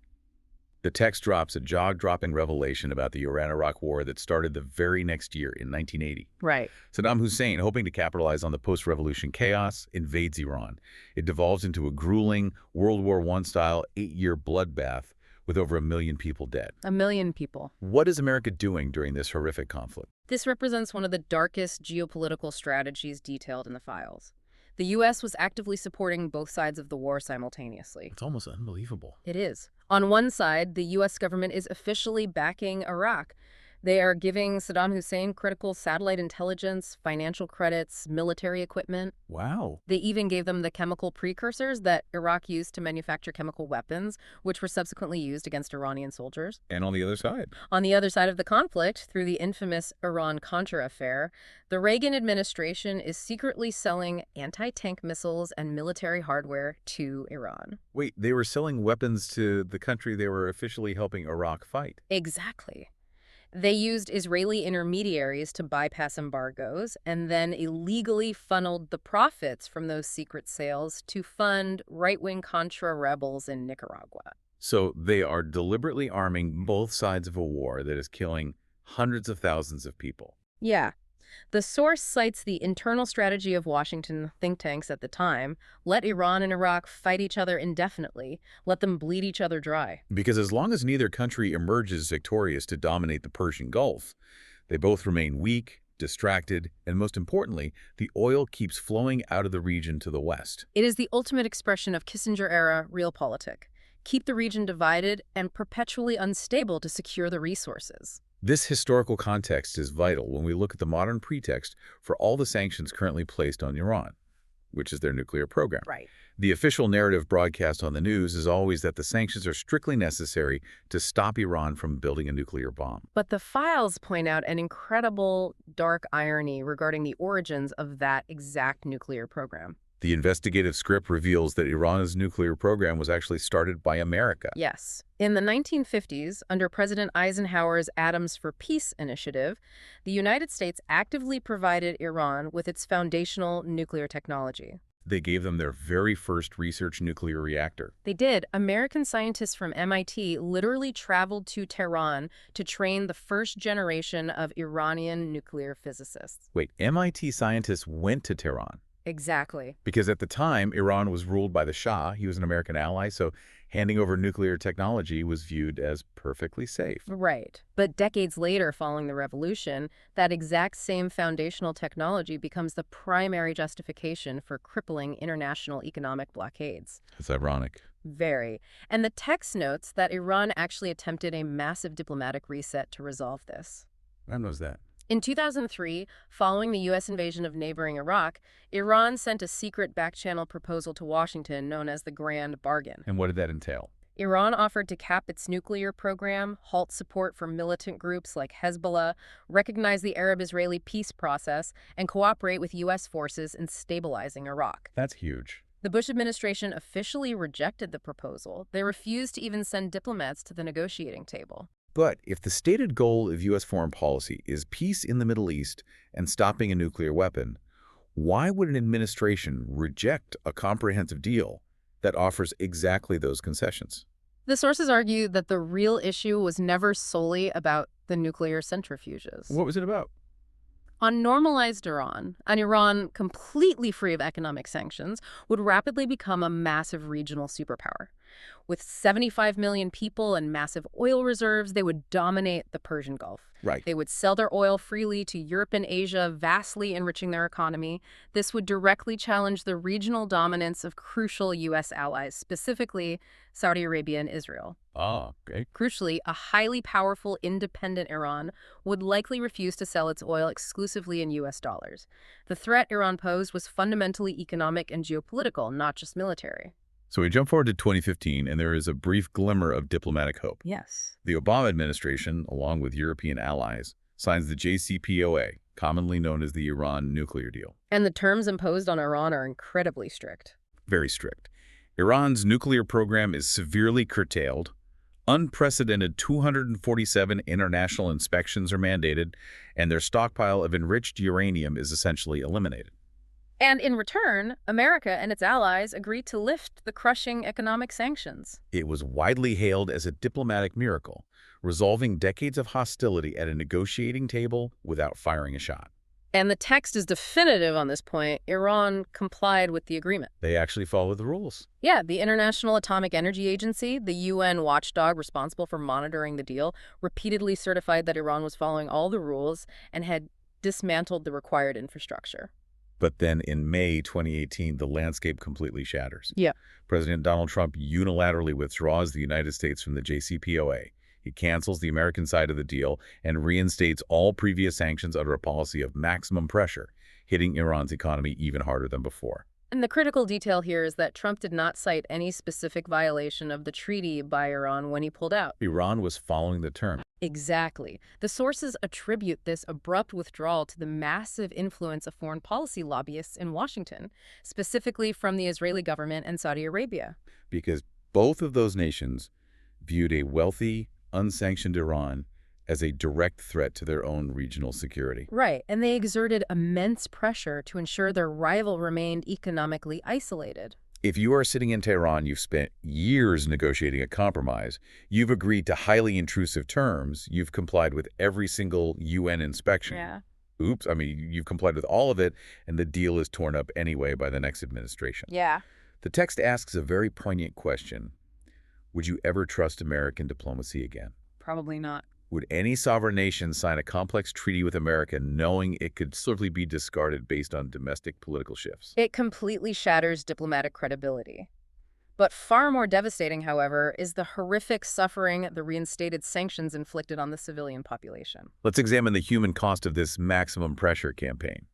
S1: The text drops a jaw-dropping revelation about the Iran-Iraq war that started the very next year in 1980.
S2: Right.
S1: Saddam Hussein, hoping to capitalize on the post-revolution chaos, invades Iran. It devolves into a grueling World War I-style 8-year bloodbath with over 1 million people dead.
S2: 1 million people.
S1: What is America doing during this horrific conflict?
S2: This represents one of the darkest geopolitical strategies detailed in the files. The U.S. was actively supporting both sides of the war simultaneously.
S1: It's almost unbelievable.
S2: It is. On one side, the U.S. government is officially backing Iraq. They are giving Saddam Hussein critical satellite intelligence, financial credits, military equipment.
S1: Wow.
S2: They even gave them the chemical precursors that Iraq used to manufacture chemical weapons, which were subsequently used against Iranian soldiers.
S1: And on the other side?
S2: On the other side of the conflict, through the infamous Iran-Contra affair, the Reagan administration is secretly selling anti-tank missiles and military hardware to Iran.
S1: Wait, they were selling weapons to the country they were officially helping Iraq fight?
S2: Exactly. They used Israeli intermediaries to bypass embargoes and then illegally funneled the profits from those secret sales to fund right-wing Contra rebels in Nicaragua.
S1: So they are deliberately arming both sides of a war that is killing hundreds of thousands of people.
S2: Yeah. The source cites the internal strategy of Washington think tanks at the time: let Iran and Iraq fight each other indefinitely, let them bleed each other dry.
S1: Because as long as neither country emerges victorious to dominate the Persian Gulf, they both remain weak, distracted, and most importantly, the oil keeps flowing out of the region to the west.
S2: It is the ultimate expression of Kissinger-era realpolitik. Keep the region divided and perpetually unstable to secure the resources.
S1: This historical context is vital when we look at the modern pretext for all the sanctions currently placed on Iran, which is their nuclear program.
S2: Right.
S1: The official narrative broadcast on the news is always that the sanctions are strictly necessary to stop Iran from building a nuclear bomb.
S2: But the files point out an incredible dark irony regarding the origins of that exact nuclear program.
S1: The investigative script reveals that Iran's nuclear program was actually started by America.
S2: Yes. In the 1950s, under President Eisenhower's Atoms for Peace initiative, the United States actively provided Iran with its foundational nuclear technology.
S1: They gave them their very first research nuclear reactor.
S2: They did. American scientists from MIT literally traveled to Tehran to train the first generation of Iranian nuclear physicists.
S1: Wait, MIT scientists went to Tehran?
S2: Exactly.
S1: Because at the time, Iran was ruled by the Shah. He was an American ally, so handing over nuclear technology was viewed as perfectly safe.
S2: Right. But decades later, following the revolution, that exact same foundational technology becomes the primary justification for crippling international economic blockades.
S1: That's ironic.
S2: Very. And the text notes that Iran actually attempted a massive diplomatic reset to resolve this.
S1: When was that?
S2: In 2003, following the U.S. invasion of neighboring Iraq, Iran sent a secret back-channel proposal to Washington known as the Grand Bargain.
S1: And what did that entail?
S2: Iran offered to cap its nuclear program, halt support for militant groups like Hezbollah, recognize the Arab-Israeli peace process, and cooperate with U.S. forces in stabilizing Iraq.
S1: That's huge.
S2: The Bush administration officially rejected the proposal. They refused to even send diplomats to the negotiating table.
S1: But if the stated goal of U.S. foreign policy is peace in the Middle East and stopping a nuclear weapon, why would an administration reject a comprehensive deal that offers exactly those concessions?
S2: The sources argue that the real issue was never solely about the nuclear centrifuges.
S1: What was it about?
S2: On normalized Iran, an Iran completely free of economic sanctions would rapidly become a massive regional superpower. With 75 million people and massive oil reserves, they would dominate the Persian Gulf.
S1: Right.
S2: They would sell their oil freely to Europe and Asia, vastly enriching their economy. This would directly challenge the regional dominance of crucial U.S. allies, specifically Saudi Arabia and Israel.
S1: Ah, okay.
S2: Crucially, a highly powerful, independent Iran would likely refuse to sell its oil exclusively in U.S. dollars. The threat Iran posed was fundamentally economic and geopolitical, not just military.
S1: So we jump forward to 2015, and there is a brief glimmer of diplomatic hope.
S2: Yes.
S1: The Obama administration, along with European allies, signs the JCPOA, commonly known as the Iran nuclear deal.
S2: And the terms imposed on Iran are incredibly strict.
S1: Very strict. Iran's nuclear program is severely curtailed. Unprecedented 247 international inspections are mandated, and their stockpile of enriched uranium is essentially eliminated.
S2: And in return, America and its allies agreed to lift the crushing economic sanctions.
S1: It was widely hailed as a diplomatic miracle, resolving decades of hostility at a negotiating table without firing a shot.
S2: And the text is definitive on this point. Iran complied with the agreement.
S1: They actually followed the rules.
S2: Yeah, the International Atomic Energy Agency, the UN watchdog responsible for monitoring the deal, repeatedly certified that Iran was following all the rules and had dismantled the required infrastructure.
S1: But then in May 2018, the landscape completely shatters.
S2: Yeah.
S1: President Donald Trump unilaterally withdraws the United States from the JCPOA. He cancels the American side of the deal and reinstates all previous sanctions under a policy of maximum pressure, hitting Iran's economy even harder than before.
S2: And the critical detail here is that Trump did not cite any specific violation of the treaty by Iran when he pulled out.
S1: Iran was following the terms.
S2: Exactly. The sources attribute this abrupt withdrawal to the massive influence of foreign policy lobbyists in Washington, specifically from the Israeli government and Saudi Arabia.
S1: Because both of those nations viewed a wealthy, unsanctioned Iran as a direct threat to their own regional security.
S2: Right, and they exerted immense pressure to ensure their rival remained economically isolated.
S1: If you are sitting in Tehran, you've spent years negotiating a compromise, you've agreed to highly intrusive terms, you've complied with every single UN inspection.
S2: Yeah.
S1: Oops, I mean, you've complied with all of it, and the deal is torn up anyway by the next administration.
S2: Yeah.
S1: The text asks a very poignant question. Would you ever trust American diplomacy again?
S2: Probably not.
S1: Would any sovereign nation sign a complex treaty with America knowing it could simply be discarded based on domestic political shifts?
S2: It completely shatters diplomatic credibility. But far more devastating, however, is the horrific suffering the reinstated sanctions inflicted on the civilian population.
S1: Let's examine the human cost of this maximum pressure campaign.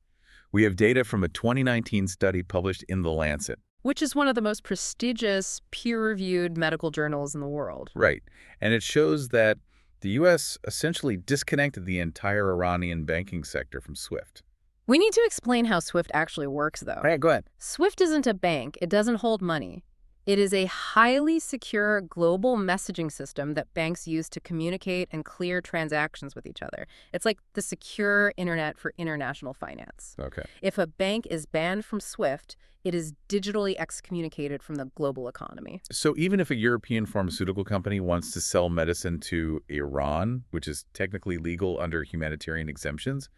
S1: We have data from a 2019 study published in The Lancet.
S2: Which is one of the most prestigious, peer-reviewed medical journals in the world.
S1: Right. And it shows that the U.S. essentially disconnected the entire Iranian banking sector from SWIFT.
S2: We need to explain how SWIFT actually works, though.
S1: Right, go ahead.
S2: SWIFT isn't a bank. It doesn't hold money. It is a highly secure global messaging system that banks use to communicate and clear transactions with each other. It's like the secure internet for international finance.
S1: Okay.
S2: If a bank is banned from SWIFT, it is digitally excommunicated from the global economy.
S1: So even if a European pharmaceutical company wants to sell medicine to Iran, which is technically legal under humanitarian exemptions,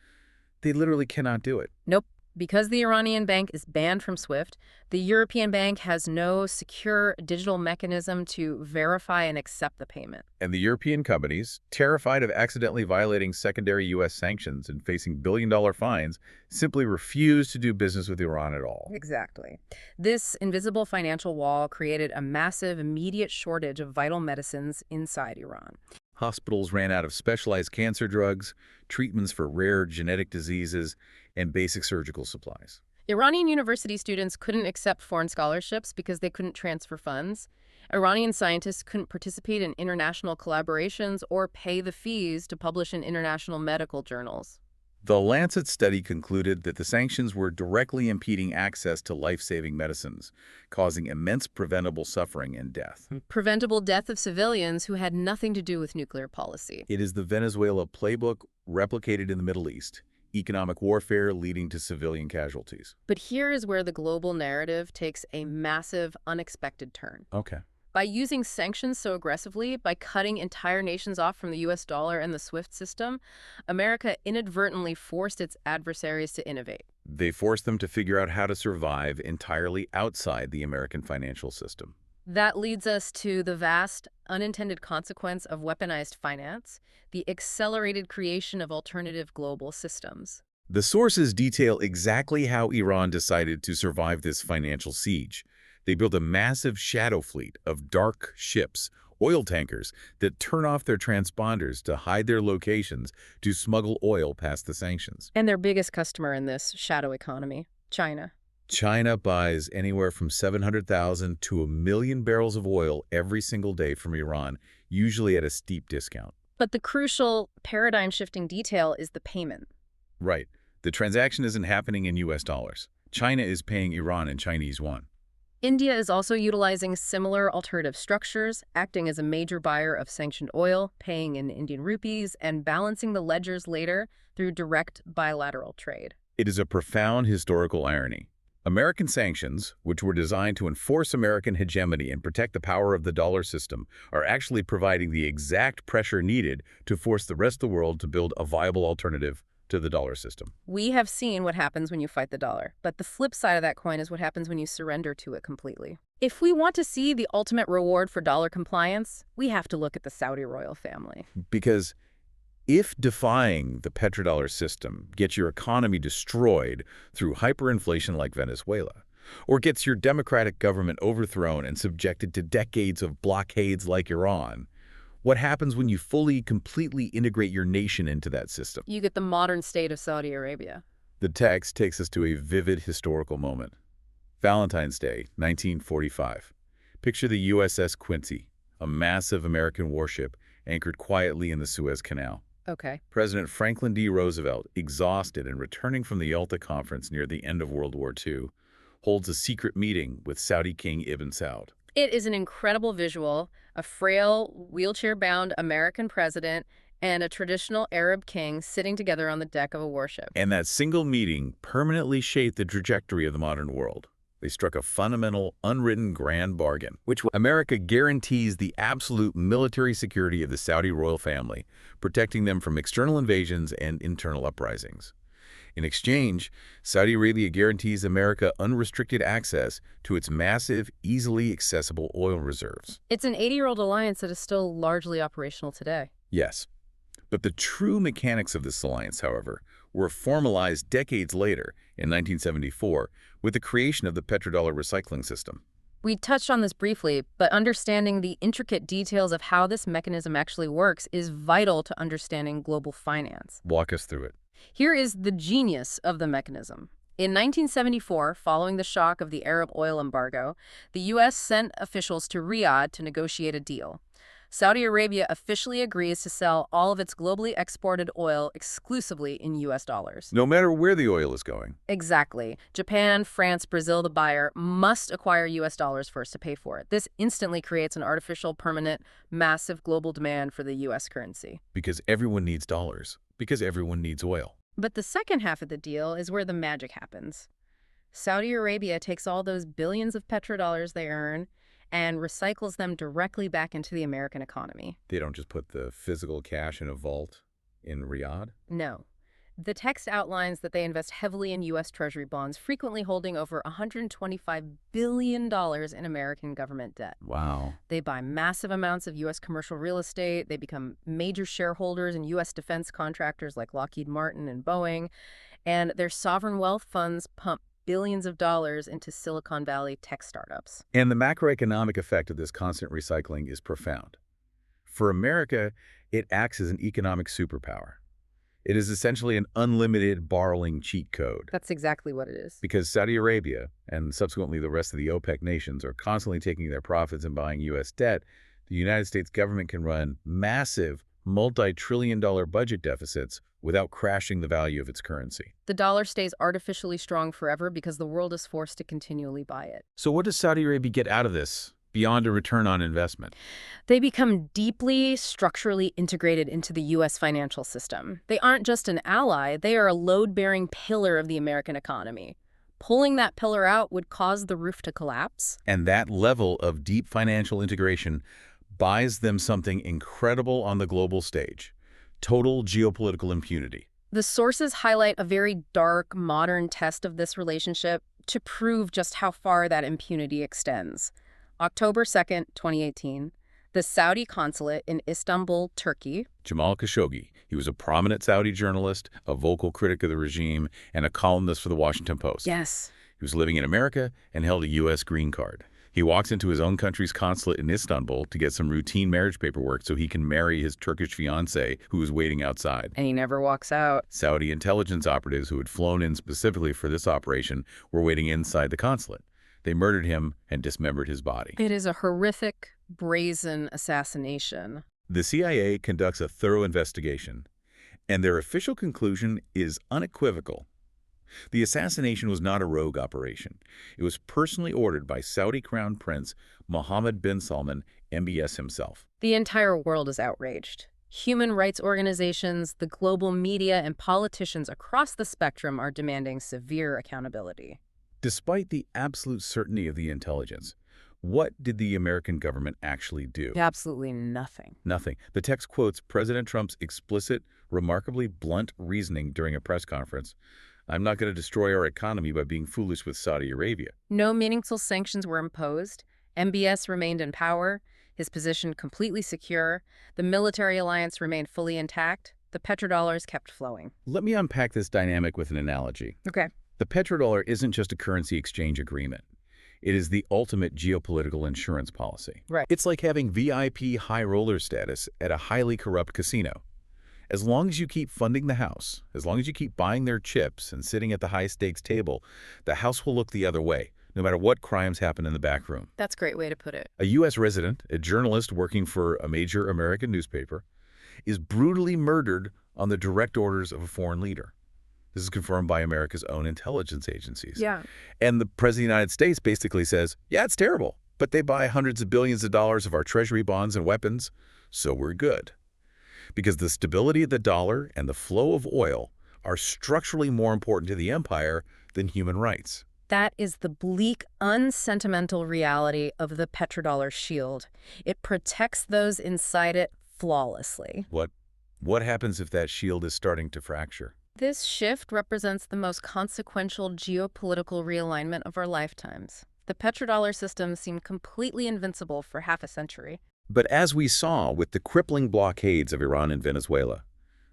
S1: they literally cannot do it.
S2: Nope. Because the Iranian bank is banned from SWIFT, the European bank has no secure digital mechanism to verify and accept the payment.
S1: And the European companies, terrified of accidentally violating secondary U.S. sanctions and facing billion-dollar fines, simply refuse to do business with Iran at all.
S2: Exactly. This invisible financial wall created a massive immediate shortage of vital medicines inside Iran.
S1: Hospitals ran out of specialized cancer drugs, treatments for rare genetic diseases, and basic surgical supplies.
S2: Iranian university students couldn't accept foreign scholarships because they couldn't transfer funds. Iranian scientists couldn't participate in international collaborations or pay the fees to publish in international medical journals.
S1: The Lancet study concluded that the sanctions were directly impeding access to life-saving medicines, causing immense preventable suffering and death.
S2: Preventable death of civilians who had nothing to do with nuclear policy.
S1: It is the Venezuela playbook replicated in the Middle East, economic warfare leading to civilian casualties.
S2: But here is where the global narrative takes a massive, unexpected turn.
S1: Okay.
S2: By using sanctions so aggressively, by cutting entire nations off from the US dollar and the SWIFT system, America inadvertently forced its adversaries to innovate.
S1: They forced them to figure out how to survive entirely outside the American financial system.
S2: That leads us to the vast, unintended consequence of weaponized finance, the accelerated creation of alternative global systems.
S1: The sources detail exactly how Iran decided to survive this financial siege. They built a massive shadow fleet of dark ships, oil tankers, that turn off their transponders to hide their locations to smuggle oil past the sanctions.
S2: And their biggest customer in this shadow economy, China.
S1: China buys anywhere from 700,000 to 1 million barrels of oil every single day from Iran, usually at a steep discount.
S2: But the crucial paradigm-shifting detail is the payment.
S1: Right. The transaction isn't happening in U.S. dollars. China is paying Iran in Chinese yuan.
S2: India is also utilizing similar alternative structures, acting as a major buyer of sanctioned oil, paying in Indian rupees, and balancing the ledgers later through direct bilateral trade.
S1: It is a profound historical irony. American sanctions, which were designed to enforce American hegemony and protect the power of the dollar system, are actually providing the exact pressure needed to force the rest of the world to build a viable alternative to the dollar system.
S2: We have seen what happens when you fight the dollar, but the flip side of that coin is what happens when you surrender to it completely. If we want to see the ultimate reward for dollar compliance, we have to look at the Saudi royal family.
S1: Because if defying the petrodollar system gets your economy destroyed through hyperinflation like Venezuela, or gets your democratic government overthrown and subjected to decades of blockades like Iran, what happens when you fully, completely integrate your nation into that system?
S2: You get the modern state of Saudi Arabia.
S1: The text takes us to a vivid historical moment. Valentine's Day, 1945. Picture the USS Quincy, a massive American warship anchored quietly in the Suez Canal.
S2: Okay.
S1: President Franklin D. Roosevelt, exhausted and returning from the Yalta Conference near the end of World War II, holds a secret meeting with Saudi King Ibn Saud.
S2: It is an incredible visual, a frail, wheelchair-bound American president and a traditional Arab king sitting together on the deck of a warship.
S1: And that single meeting permanently shaped the trajectory of the modern world. They struck a fundamental, unwritten grand bargain, which America guarantees the absolute military security of the Saudi royal family, protecting them from external invasions and internal uprisings. In exchange, Saudi Arabia guarantees America unrestricted access to its massive, easily accessible oil reserves.
S2: It's an 80-year-old alliance that is still largely operational today.
S1: Yes. But the true mechanics of this alliance, however, were formalized decades later, in 1974, with the creation of the petrodollar recycling system.
S2: We touched on this briefly, but understanding the intricate details of how this mechanism actually works is vital to understanding global finance.
S1: Walk us through it.
S2: Here is the genius of the mechanism. In 1974, following the shock of the Arab oil embargo, the U.S. sent officials to Riyadh to negotiate a deal. Saudi Arabia officially agrees to sell all of its globally exported oil exclusively in U.S. dollars.
S1: No matter where the oil is going.
S2: Exactly. Japan, France, Brazil, the buyer, must acquire U.S. dollars first to pay for it. This instantly creates an artificial, permanent, massive global demand for the U.S. currency.
S1: Because everyone needs dollars. Because everyone needs oil.
S2: But the second half of the deal is where the magic happens. Saudi Arabia takes all those billions of petrodollars they earn and recycles them directly back into the American economy.
S1: They don't just put the physical cash in a vault in Riyadh?
S2: No. The text outlines that they invest heavily in U.S. Treasury bonds, frequently holding over $125 billion in American government debt.
S1: Wow.
S2: They buy massive amounts of U.S. commercial real estate. They become major shareholders in U.S. defense contractors like Lockheed Martin and Boeing. And their sovereign wealth funds pump billions of dollars into Silicon Valley tech startups.
S1: And the macroeconomic effect of this constant recycling is profound. For America, it acts as an economic superpower. It is essentially an unlimited borrowing cheat code.
S2: That's exactly what it is.
S1: Because Saudi Arabia, and subsequently the rest of the OPEC nations, are constantly taking their profits and buying U.S. debt, the United States government can run massive, multi-trillion-dollar budget deficits without crashing the value of its currency.
S2: The dollar stays artificially strong forever because the world is forced to continually buy it.
S1: So what does Saudi Arabia get out of this, beyond a return on investment?
S2: They become deeply structurally integrated into the U.S. financial system. They aren't just an ally, they are a load-bearing pillar of the American economy. Pulling that pillar out would cause the roof to collapse.
S1: And that level of deep financial integration buys them something incredible on the global stage: total geopolitical impunity.
S2: The sources highlight a very dark, modern test of this relationship to prove just how far that impunity extends. October 2nd, 2018, the Saudi consulate in Istanbul, Turkey.
S1: Jamal Khashoggi, he was a prominent Saudi journalist, a vocal critic of the regime, and a columnist for the Washington Post.
S2: Yes.
S1: He was living in America and held a U.S. green card. He walks into his own country's consulate in Istanbul to get some routine marriage paperwork so he can marry his Turkish fiancée, who was waiting outside.
S2: And he never walks out.
S1: Saudi intelligence operatives who had flown in specifically for this operation were waiting inside the consulate. They murdered him and dismembered his body.
S2: It is a horrific, brazen assassination.
S1: The CIA conducts a thorough investigation, and their official conclusion is unequivocal. The assassination was not a rogue operation. It was personally ordered by Saudi Crown Prince Mohammed bin Salman, MBS himself.
S2: The entire world is outraged. Human rights organizations, the global media, and politicians across the spectrum are demanding severe accountability.
S1: Despite the absolute certainty of the intelligence, what did the American government actually do?
S2: Absolutely nothing.
S1: Nothing. The text quotes President Trump's explicit, remarkably blunt reasoning during a press conference: "I'm not going to destroy our economy by being foolish with Saudi Arabia."
S2: No meaningful sanctions were imposed. MBS remained in power, his position completely secure. The military alliance remained fully intact. The petrodollars kept flowing.
S1: Let me unpack this dynamic with an analogy.
S2: Okay.
S1: The petrodollar isn't just a currency exchange agreement. It is the ultimate geopolitical insurance policy.
S2: Right.
S1: It's like having VIP high roller status at a highly corrupt casino. As long as you keep funding the house, as long as you keep buying their chips and sitting at the high-stakes table, the house will look the other way, no matter what crimes happen in the back room.
S2: That's a great way to put it.
S1: A U.S. resident, a journalist working for a major American newspaper, is brutally murdered on the direct orders of a foreign leader. This is confirmed by America's own intelligence agencies.
S2: Yeah.
S1: And the President of the United States basically says, yeah, it's terrible, but they buy hundreds of billions of dollars of our treasury bonds and weapons, so we're good. Because the stability of the dollar and the flow of oil are structurally more important to the empire than human rights.
S2: That is the bleak, unsentimental reality of the petrodollar shield. It protects those inside it flawlessly.
S1: What happens if that shield is starting to fracture?
S2: This shift represents the most consequential geopolitical realignment of our lifetimes. The petrodollar system seemed completely invincible for half a century.
S1: But as we saw with the crippling blockades of Iran and Venezuela,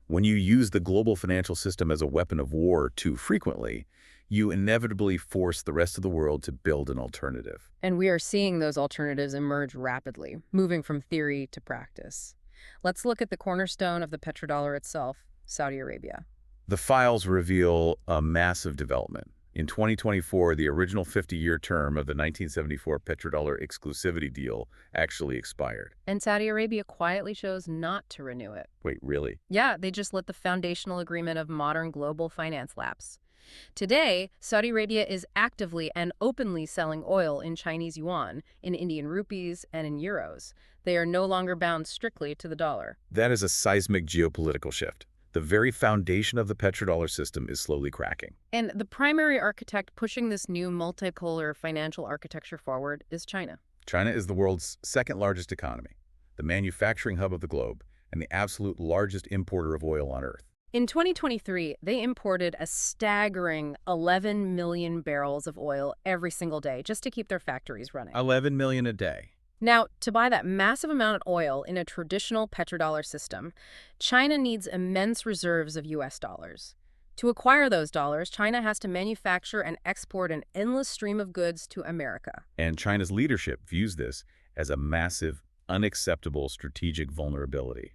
S1: when you use the global financial system as a weapon of war too frequently, you inevitably force the rest of the world to build an alternative.
S2: And we are seeing those alternatives emerge rapidly, moving from theory to practice. Let's look at the cornerstone of the petrodollar itself, Saudi Arabia.
S1: The files reveal a massive development. In 2024, the original 50-year term of the 1974 petrodollar exclusivity deal actually expired.
S2: And Saudi Arabia quietly chose not to renew it.
S1: Wait, really?
S2: Yeah, they just let the foundational agreement of modern global finance lapse. Today, Saudi Arabia is actively and openly selling oil in Chinese yuan, in Indian rupees, and in euros. They are no longer bound strictly to the dollar.
S1: That is a seismic geopolitical shift. The very foundation of the petrodollar system is slowly cracking.
S2: And the primary architect pushing this new multipolar financial architecture forward is China.
S1: China is the world's second largest economy, the manufacturing hub of the globe, and the absolute largest importer of oil on Earth.
S2: In 2023, they imported a staggering 11 million barrels of oil every single day just to keep their factories running.
S1: 11 million a day.
S2: Now, to buy that massive amount of oil in a traditional petrodollar system, China needs immense reserves of US dollars. To acquire those dollars, China has to manufacture and export an endless stream of goods to America.
S1: And China's leadership views this as a massive, unacceptable strategic vulnerability.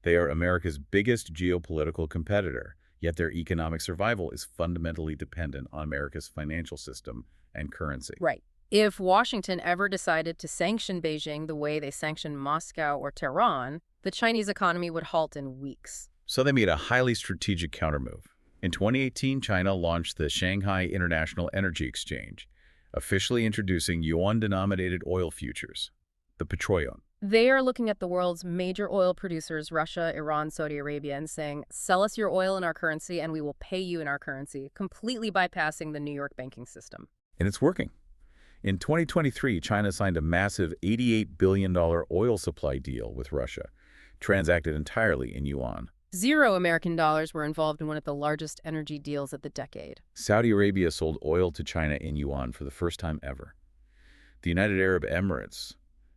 S1: They are America's biggest geopolitical competitor, yet their economic survival is fundamentally dependent on America's financial system and currency.
S2: Right. If Washington ever decided to sanction Beijing the way they sanctioned Moscow or Tehran, the Chinese economy would halt in weeks.
S1: So they made a highly strategic countermove. In 2018, China launched the Shanghai International Energy Exchange, officially introducing yuan-denominated oil futures, the Petroyuan.
S2: They are looking at the world's major oil producers, Russia, Iran, Saudi Arabia, and saying, sell us your oil in our currency and we will pay you in our currency, completely bypassing the New York banking system.
S1: And it's working. In 2023, China signed a massive $88 billion oil supply deal with Russia, transacted entirely in yuan.
S2: 0 American dollars were involved in one of the largest energy deals of the decade.
S1: Saudi Arabia sold oil to China in yuan for the first time ever. The United Arab Emirates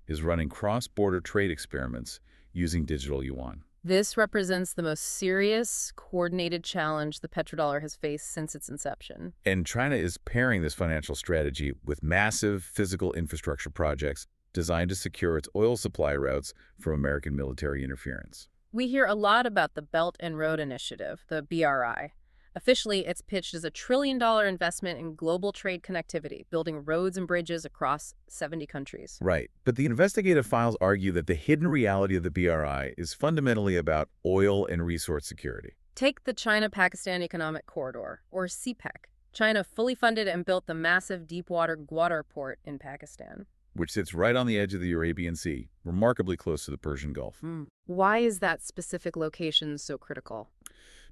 S1: is running cross-border trade experiments using digital yuan.
S2: This represents the most serious, coordinated challenge the petrodollar has faced since its inception.
S1: And China is pairing this financial strategy with massive physical infrastructure projects designed to secure its oil supply routes from American military interference.
S2: We hear a lot about the Belt and Road Initiative, the BRI. Officially, it's pitched as a $1 trillion investment in global trade connectivity, building roads and bridges across 70 countries.
S1: Right. But the investigative files argue that the hidden reality of the BRI is fundamentally about oil and resource security.
S2: Take the China-Pakistan Economic Corridor, or CPEC. China fully funded and built the massive deepwater Gwadar port in Pakistan,
S1: which sits right on the edge of the Arabian Sea, remarkably close to the Persian Gulf.
S2: Why is that specific location so critical?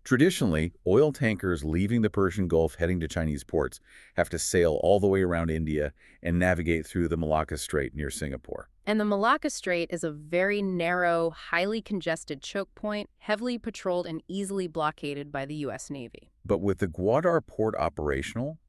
S1: Traditionally, oil tankers leaving the Persian Gulf heading to Chinese ports have to sail all the way around India and navigate through the Malacca Strait near Singapore.
S2: And the Malacca Strait is a very narrow, highly congested choke point, heavily patrolled and easily blockaded by the U.S. Navy.
S1: But with the Gwadar port operational,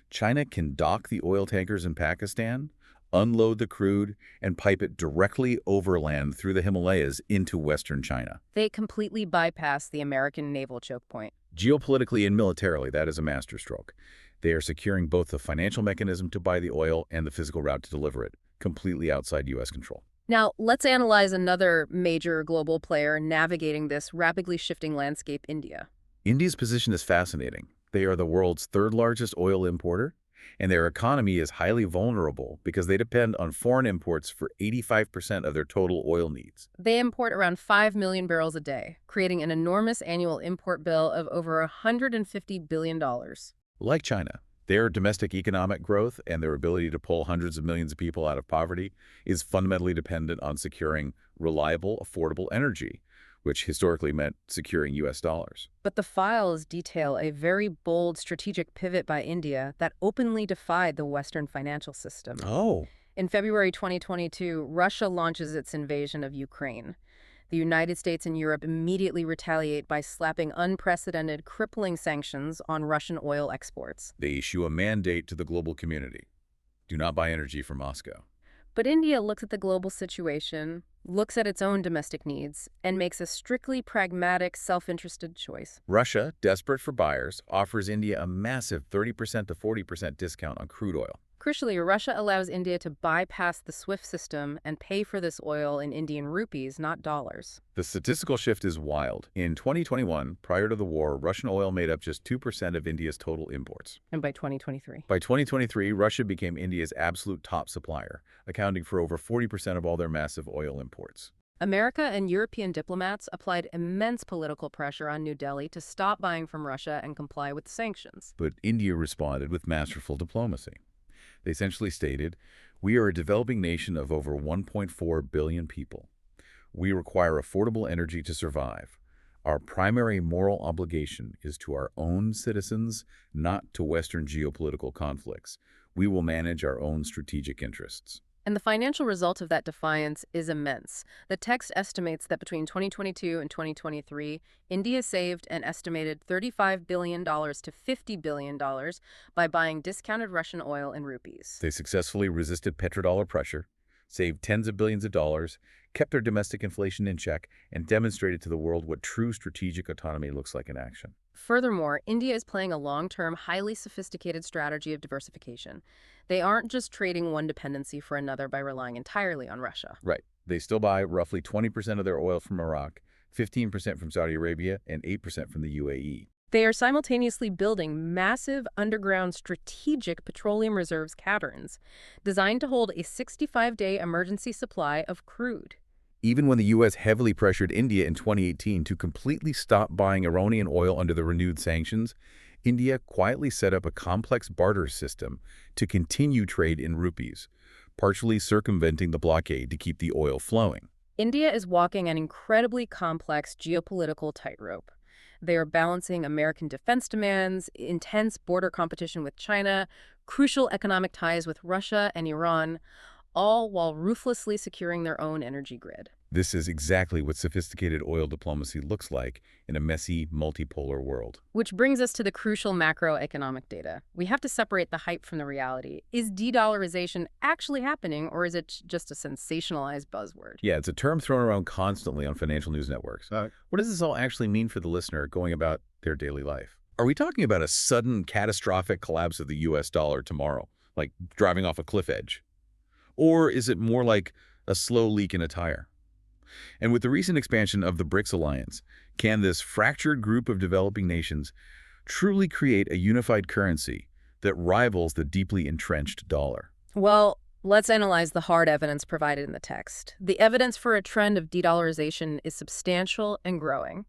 S1: China can dock the oil tankers in Pakistan, unload the crude, and pipe it directly overland through the Himalayas into western China.
S2: They completely bypass the American naval choke point.
S1: Geopolitically and militarily, that is a masterstroke. They are securing both the financial mechanism to buy the oil and the physical route to deliver it, completely outside U.S. control.
S2: Now, let's analyze another major global player navigating this rapidly shifting landscape, India.
S1: India's position is fascinating. They are the world's third largest oil importer, and their economy is highly vulnerable because they depend on foreign imports for 85% of their total oil needs.
S2: They import around 5 million barrels a day, creating an enormous annual import bill of over $150 billion.
S1: Like China, their domestic economic growth and their ability to pull hundreds of millions of people out of poverty is fundamentally dependent on securing reliable, affordable energy, which historically meant securing U.S. dollars.
S2: But the files detail a very bold strategic pivot by India that openly defied the Western financial system.
S1: Oh.
S2: In February 2022, Russia launches its invasion of Ukraine. The United States and Europe immediately retaliate by slapping unprecedented, crippling sanctions on Russian oil exports.
S1: They issue a mandate to the global community. Do not buy energy from Moscow.
S2: But India looks at the global situation, looks at its own domestic needs, and makes a strictly pragmatic, self-interested choice.
S1: Russia, desperate for buyers, offers India a massive 30% to 40% discount on crude oil.
S2: Crucially, Russia allows India to bypass the SWIFT system and pay for this oil in Indian rupees, not dollars.
S1: The statistical shift is wild. In 2021, prior to the war, Russian oil made up just 2% of India's total imports.
S2: And by 2023?
S1: By 2023, Russia became India's absolute top supplier, accounting for over 40% of all their massive oil imports.
S2: America and European diplomats applied immense political pressure on New Delhi to stop buying from Russia and comply with the sanctions.
S1: But India responded with masterful diplomacy. They essentially stated, "We are a developing nation of over 1.4 billion people. We require affordable energy to survive. Our primary moral obligation is to our own citizens, not to Western geopolitical conflicts. We will manage our own strategic interests."
S2: And the financial result of that defiance is immense. The text estimates that between 2022 and 2023, India saved an estimated $35 billion to $50 billion by buying discounted Russian oil in rupees.
S1: They successfully resisted petrodollar pressure, saved tens of billions of dollars, kept their domestic inflation in check, and demonstrated to the world what true strategic autonomy looks like in action.
S2: Furthermore, India is playing a long-term, highly sophisticated strategy of diversification. They aren't just trading one dependency for another by relying entirely on Russia.
S1: Right. They still buy roughly 20% of their oil from Iraq, 15% from Saudi Arabia, and 8% from the UAE.
S2: They are simultaneously building massive underground strategic petroleum reserves caverns designed to hold a 65-day emergency supply of crude.
S1: Even when the U.S. heavily pressured India in 2018 to completely stop buying Iranian oil under the renewed sanctions, India quietly set up a complex barter system to continue trade in rupees, partially circumventing the blockade to keep the oil flowing.
S2: India is walking an incredibly complex geopolitical tightrope. They are balancing American defense demands, intense border competition with China, crucial economic ties with Russia and Iran, all while ruthlessly securing their own energy grid.
S1: This is exactly what sophisticated oil diplomacy looks like in a messy, multipolar world.
S2: Which brings us to the crucial macroeconomic data. We have to separate the hype from the reality. Is de-dollarization actually happening, or is it just a sensationalized buzzword?
S1: Yeah, it's a term thrown around constantly on financial news networks. What does this all actually mean for the listener going about their daily life? Are we talking about a sudden, catastrophic collapse of the U.S. dollar tomorrow, like driving off a cliff edge? Or is it more like a slow leak in a tire? And with the recent expansion of the BRICS alliance, can this fractured group of developing nations truly create a unified currency that rivals the deeply entrenched dollar?
S2: Well, let's analyze the hard evidence provided in the text. The evidence for a trend of de-dollarization is substantial and growing.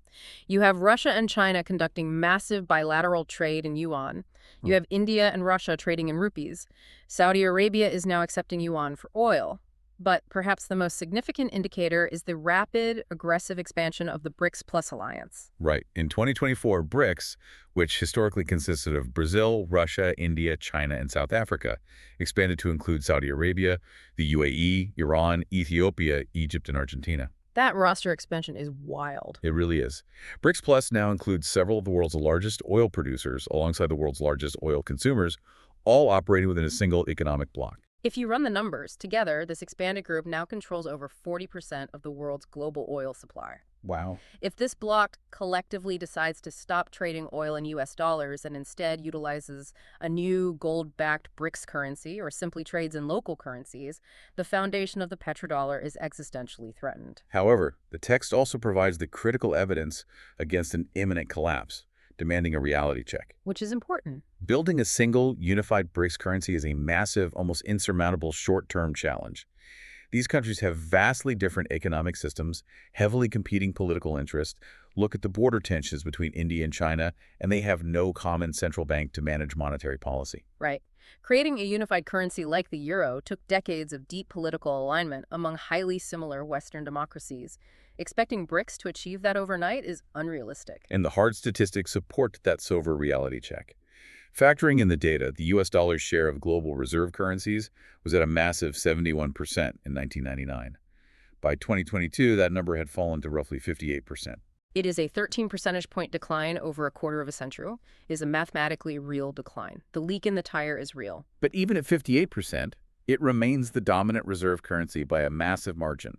S2: You have Russia and China conducting massive bilateral trade in yuan. You have India and Russia trading in rupees. Saudi Arabia is now accepting yuan for oil. But perhaps the most significant indicator is the rapid, aggressive expansion of the BRICS Plus alliance.
S1: Right. In 2024, BRICS, which historically consisted of Brazil, Russia, India, China, and South Africa, expanded to include Saudi Arabia, the UAE, Iran, Ethiopia, Egypt, and Argentina.
S2: That roster expansion is wild.
S1: It really is. BRICS Plus now includes several of the world's largest oil producers alongside the world's largest oil consumers, all operating within a single economic bloc.
S2: If you run the numbers, together, this expanded group now controls over 40% of the world's global oil supply.
S1: Wow.
S2: If this bloc collectively decides to stop trading oil in U.S. dollars and instead utilizes a new gold-backed BRICS currency or simply trades in local currencies, the foundation of the petrodollar is existentially threatened.
S1: However, the text also provides the critical evidence against an imminent collapse, demanding a reality check.
S2: Which is important.
S1: Building a single, unified BRICS currency is a massive, almost insurmountable short-term challenge. These countries have vastly different economic systems, heavily competing political interests. Look at the border tensions between India and China, and they have no common central bank to manage monetary policy.
S2: Right. Creating a unified currency like the euro took decades of deep political alignment among highly similar Western democracies. Expecting BRICS to achieve that overnight is unrealistic.
S1: And the hard statistics support that sober reality check. Factoring in the data, the U.S. dollar's share of global reserve currencies was at a massive 71% in 1999. By 2022, that number had fallen to roughly 58%.
S2: It is a 13 percentage point decline over a quarter of a century. It is a mathematically real decline. The leak in the tire is real.
S1: But even at 58%, it remains the dominant reserve currency by a massive margin.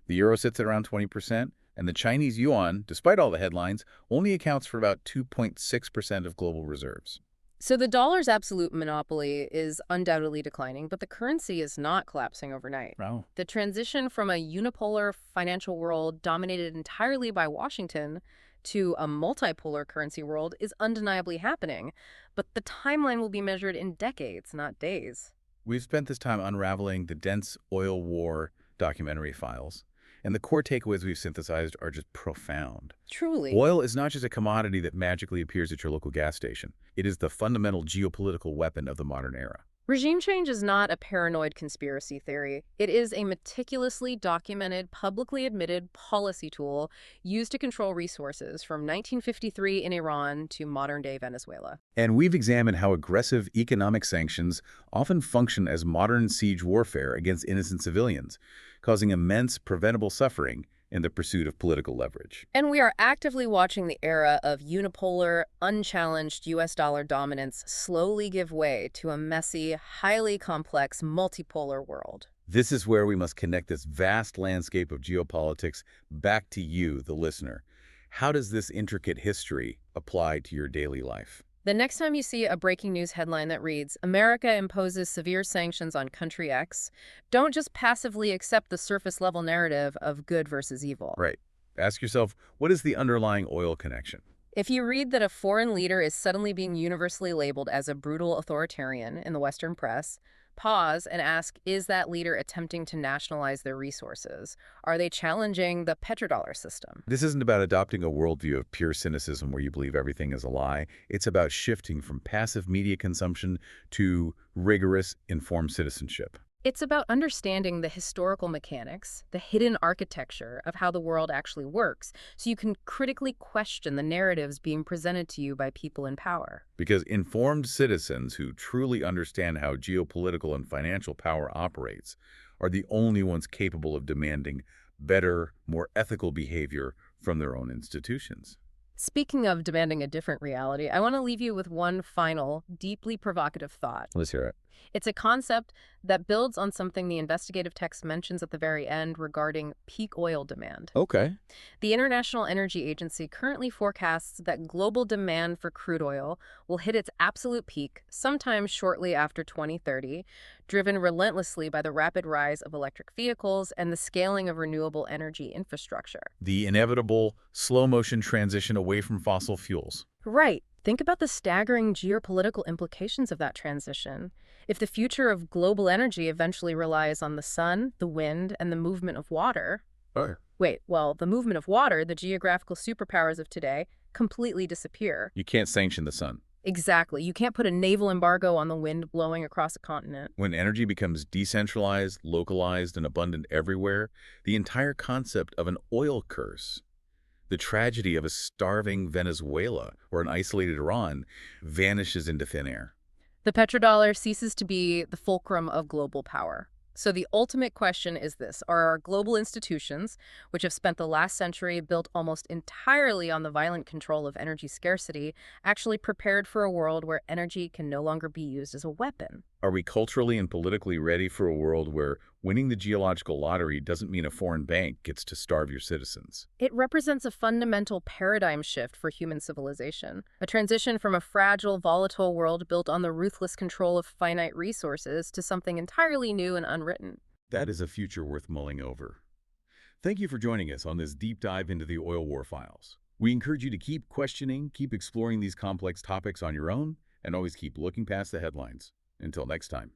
S1: The euro sits at around 20%, and the Chinese yuan, despite all the headlines, only accounts for about 2.6% of global reserves.
S2: So the dollar's absolute monopoly is undoubtedly declining, but the currency is not collapsing overnight.
S1: Wow.
S2: The transition from a unipolar financial world dominated entirely by Washington to a multipolar currency world is undeniably happening, but the timeline will be measured in decades, not days.
S1: We've spent this time unraveling the dense oil war documentary files, and the core takeaways we've synthesized are just profound.
S2: Truly.
S1: Oil is not just a commodity that magically appears at your local gas station. It is the fundamental geopolitical weapon of the modern era.
S2: Regime change is not a paranoid conspiracy theory. It is a meticulously documented, publicly admitted policy tool used to control resources from 1953 in Iran to modern-day Venezuela.
S1: And we've examined how aggressive economic sanctions often function as modern siege warfare against innocent civilians, causing immense preventable suffering in the pursuit of political leverage.
S2: And we are actively watching the era of unipolar, unchallenged U.S. dollar dominance slowly give way to a messy, highly complex, multipolar world.
S1: This is where we must connect this vast landscape of geopolitics back to you, the listener. How does this intricate history apply to your daily life?
S2: The next time you see a breaking news headline that reads, America imposes severe sanctions on country X, don't just passively accept the surface level narrative of good versus evil.
S1: Right. Ask yourself, what is the underlying oil connection?
S2: If you read that a foreign leader is suddenly being universally labeled as a brutal authoritarian in the Western press, pause and ask, is that leader attempting to nationalize their resources? Are they challenging the petrodollar system?
S1: This isn't about adopting a worldview of pure cynicism where you believe everything is a lie. It's about shifting from passive media consumption to rigorous, informed citizenship.
S2: It's about understanding the historical mechanics, the hidden architecture of how the world actually works, so you can critically question the narratives being presented to you by people in power.
S1: Because informed citizens who truly understand how geopolitical and financial power operates are the only ones capable of demanding better, more ethical behavior from their own institutions.
S2: Speaking of demanding a different reality, I want to leave you with one final, deeply provocative thought.
S1: Let's hear it.
S2: It's a concept that builds on something the investigative text mentions at the very end regarding peak oil demand.
S1: Okay.
S2: The International Energy Agency currently forecasts that global demand for crude oil will hit its absolute peak sometime shortly after 2030, driven relentlessly by the rapid rise of electric vehicles and the scaling of renewable energy infrastructure.
S1: The inevitable slow-motion transition away from fossil fuels.
S2: Right. Think about the staggering geopolitical implications of that transition. If the future of global energy eventually relies on the sun, the wind, and the movement of water, the movement of water, the geographical superpowers of today, completely disappear.
S1: You can't sanction the sun.
S2: Exactly. You can't put a naval embargo on the wind blowing across a continent.
S1: When energy becomes decentralized, localized, and abundant everywhere, the entire concept of an oil curse, the tragedy of a starving Venezuela or an isolated Iran, vanishes into thin air.
S2: The petrodollar ceases to be the fulcrum of global power. So the ultimate question is this: are our global institutions, which have spent the last century built almost entirely on the violent control of energy scarcity, actually prepared for a world where energy can no longer be used as a weapon?
S1: Are we culturally and politically ready for a world where winning the geological lottery doesn't mean a foreign bank gets to starve your citizens?
S2: It represents a fundamental paradigm shift for human civilization, a transition from a fragile, volatile world built on the ruthless control of finite resources to something entirely new and unwritten.
S1: That is a future worth mulling over. Thank you for joining us on this deep dive into the oil war files. We encourage you to keep questioning, keep exploring these complex topics on your own, and always keep looking past the headlines. Until next time.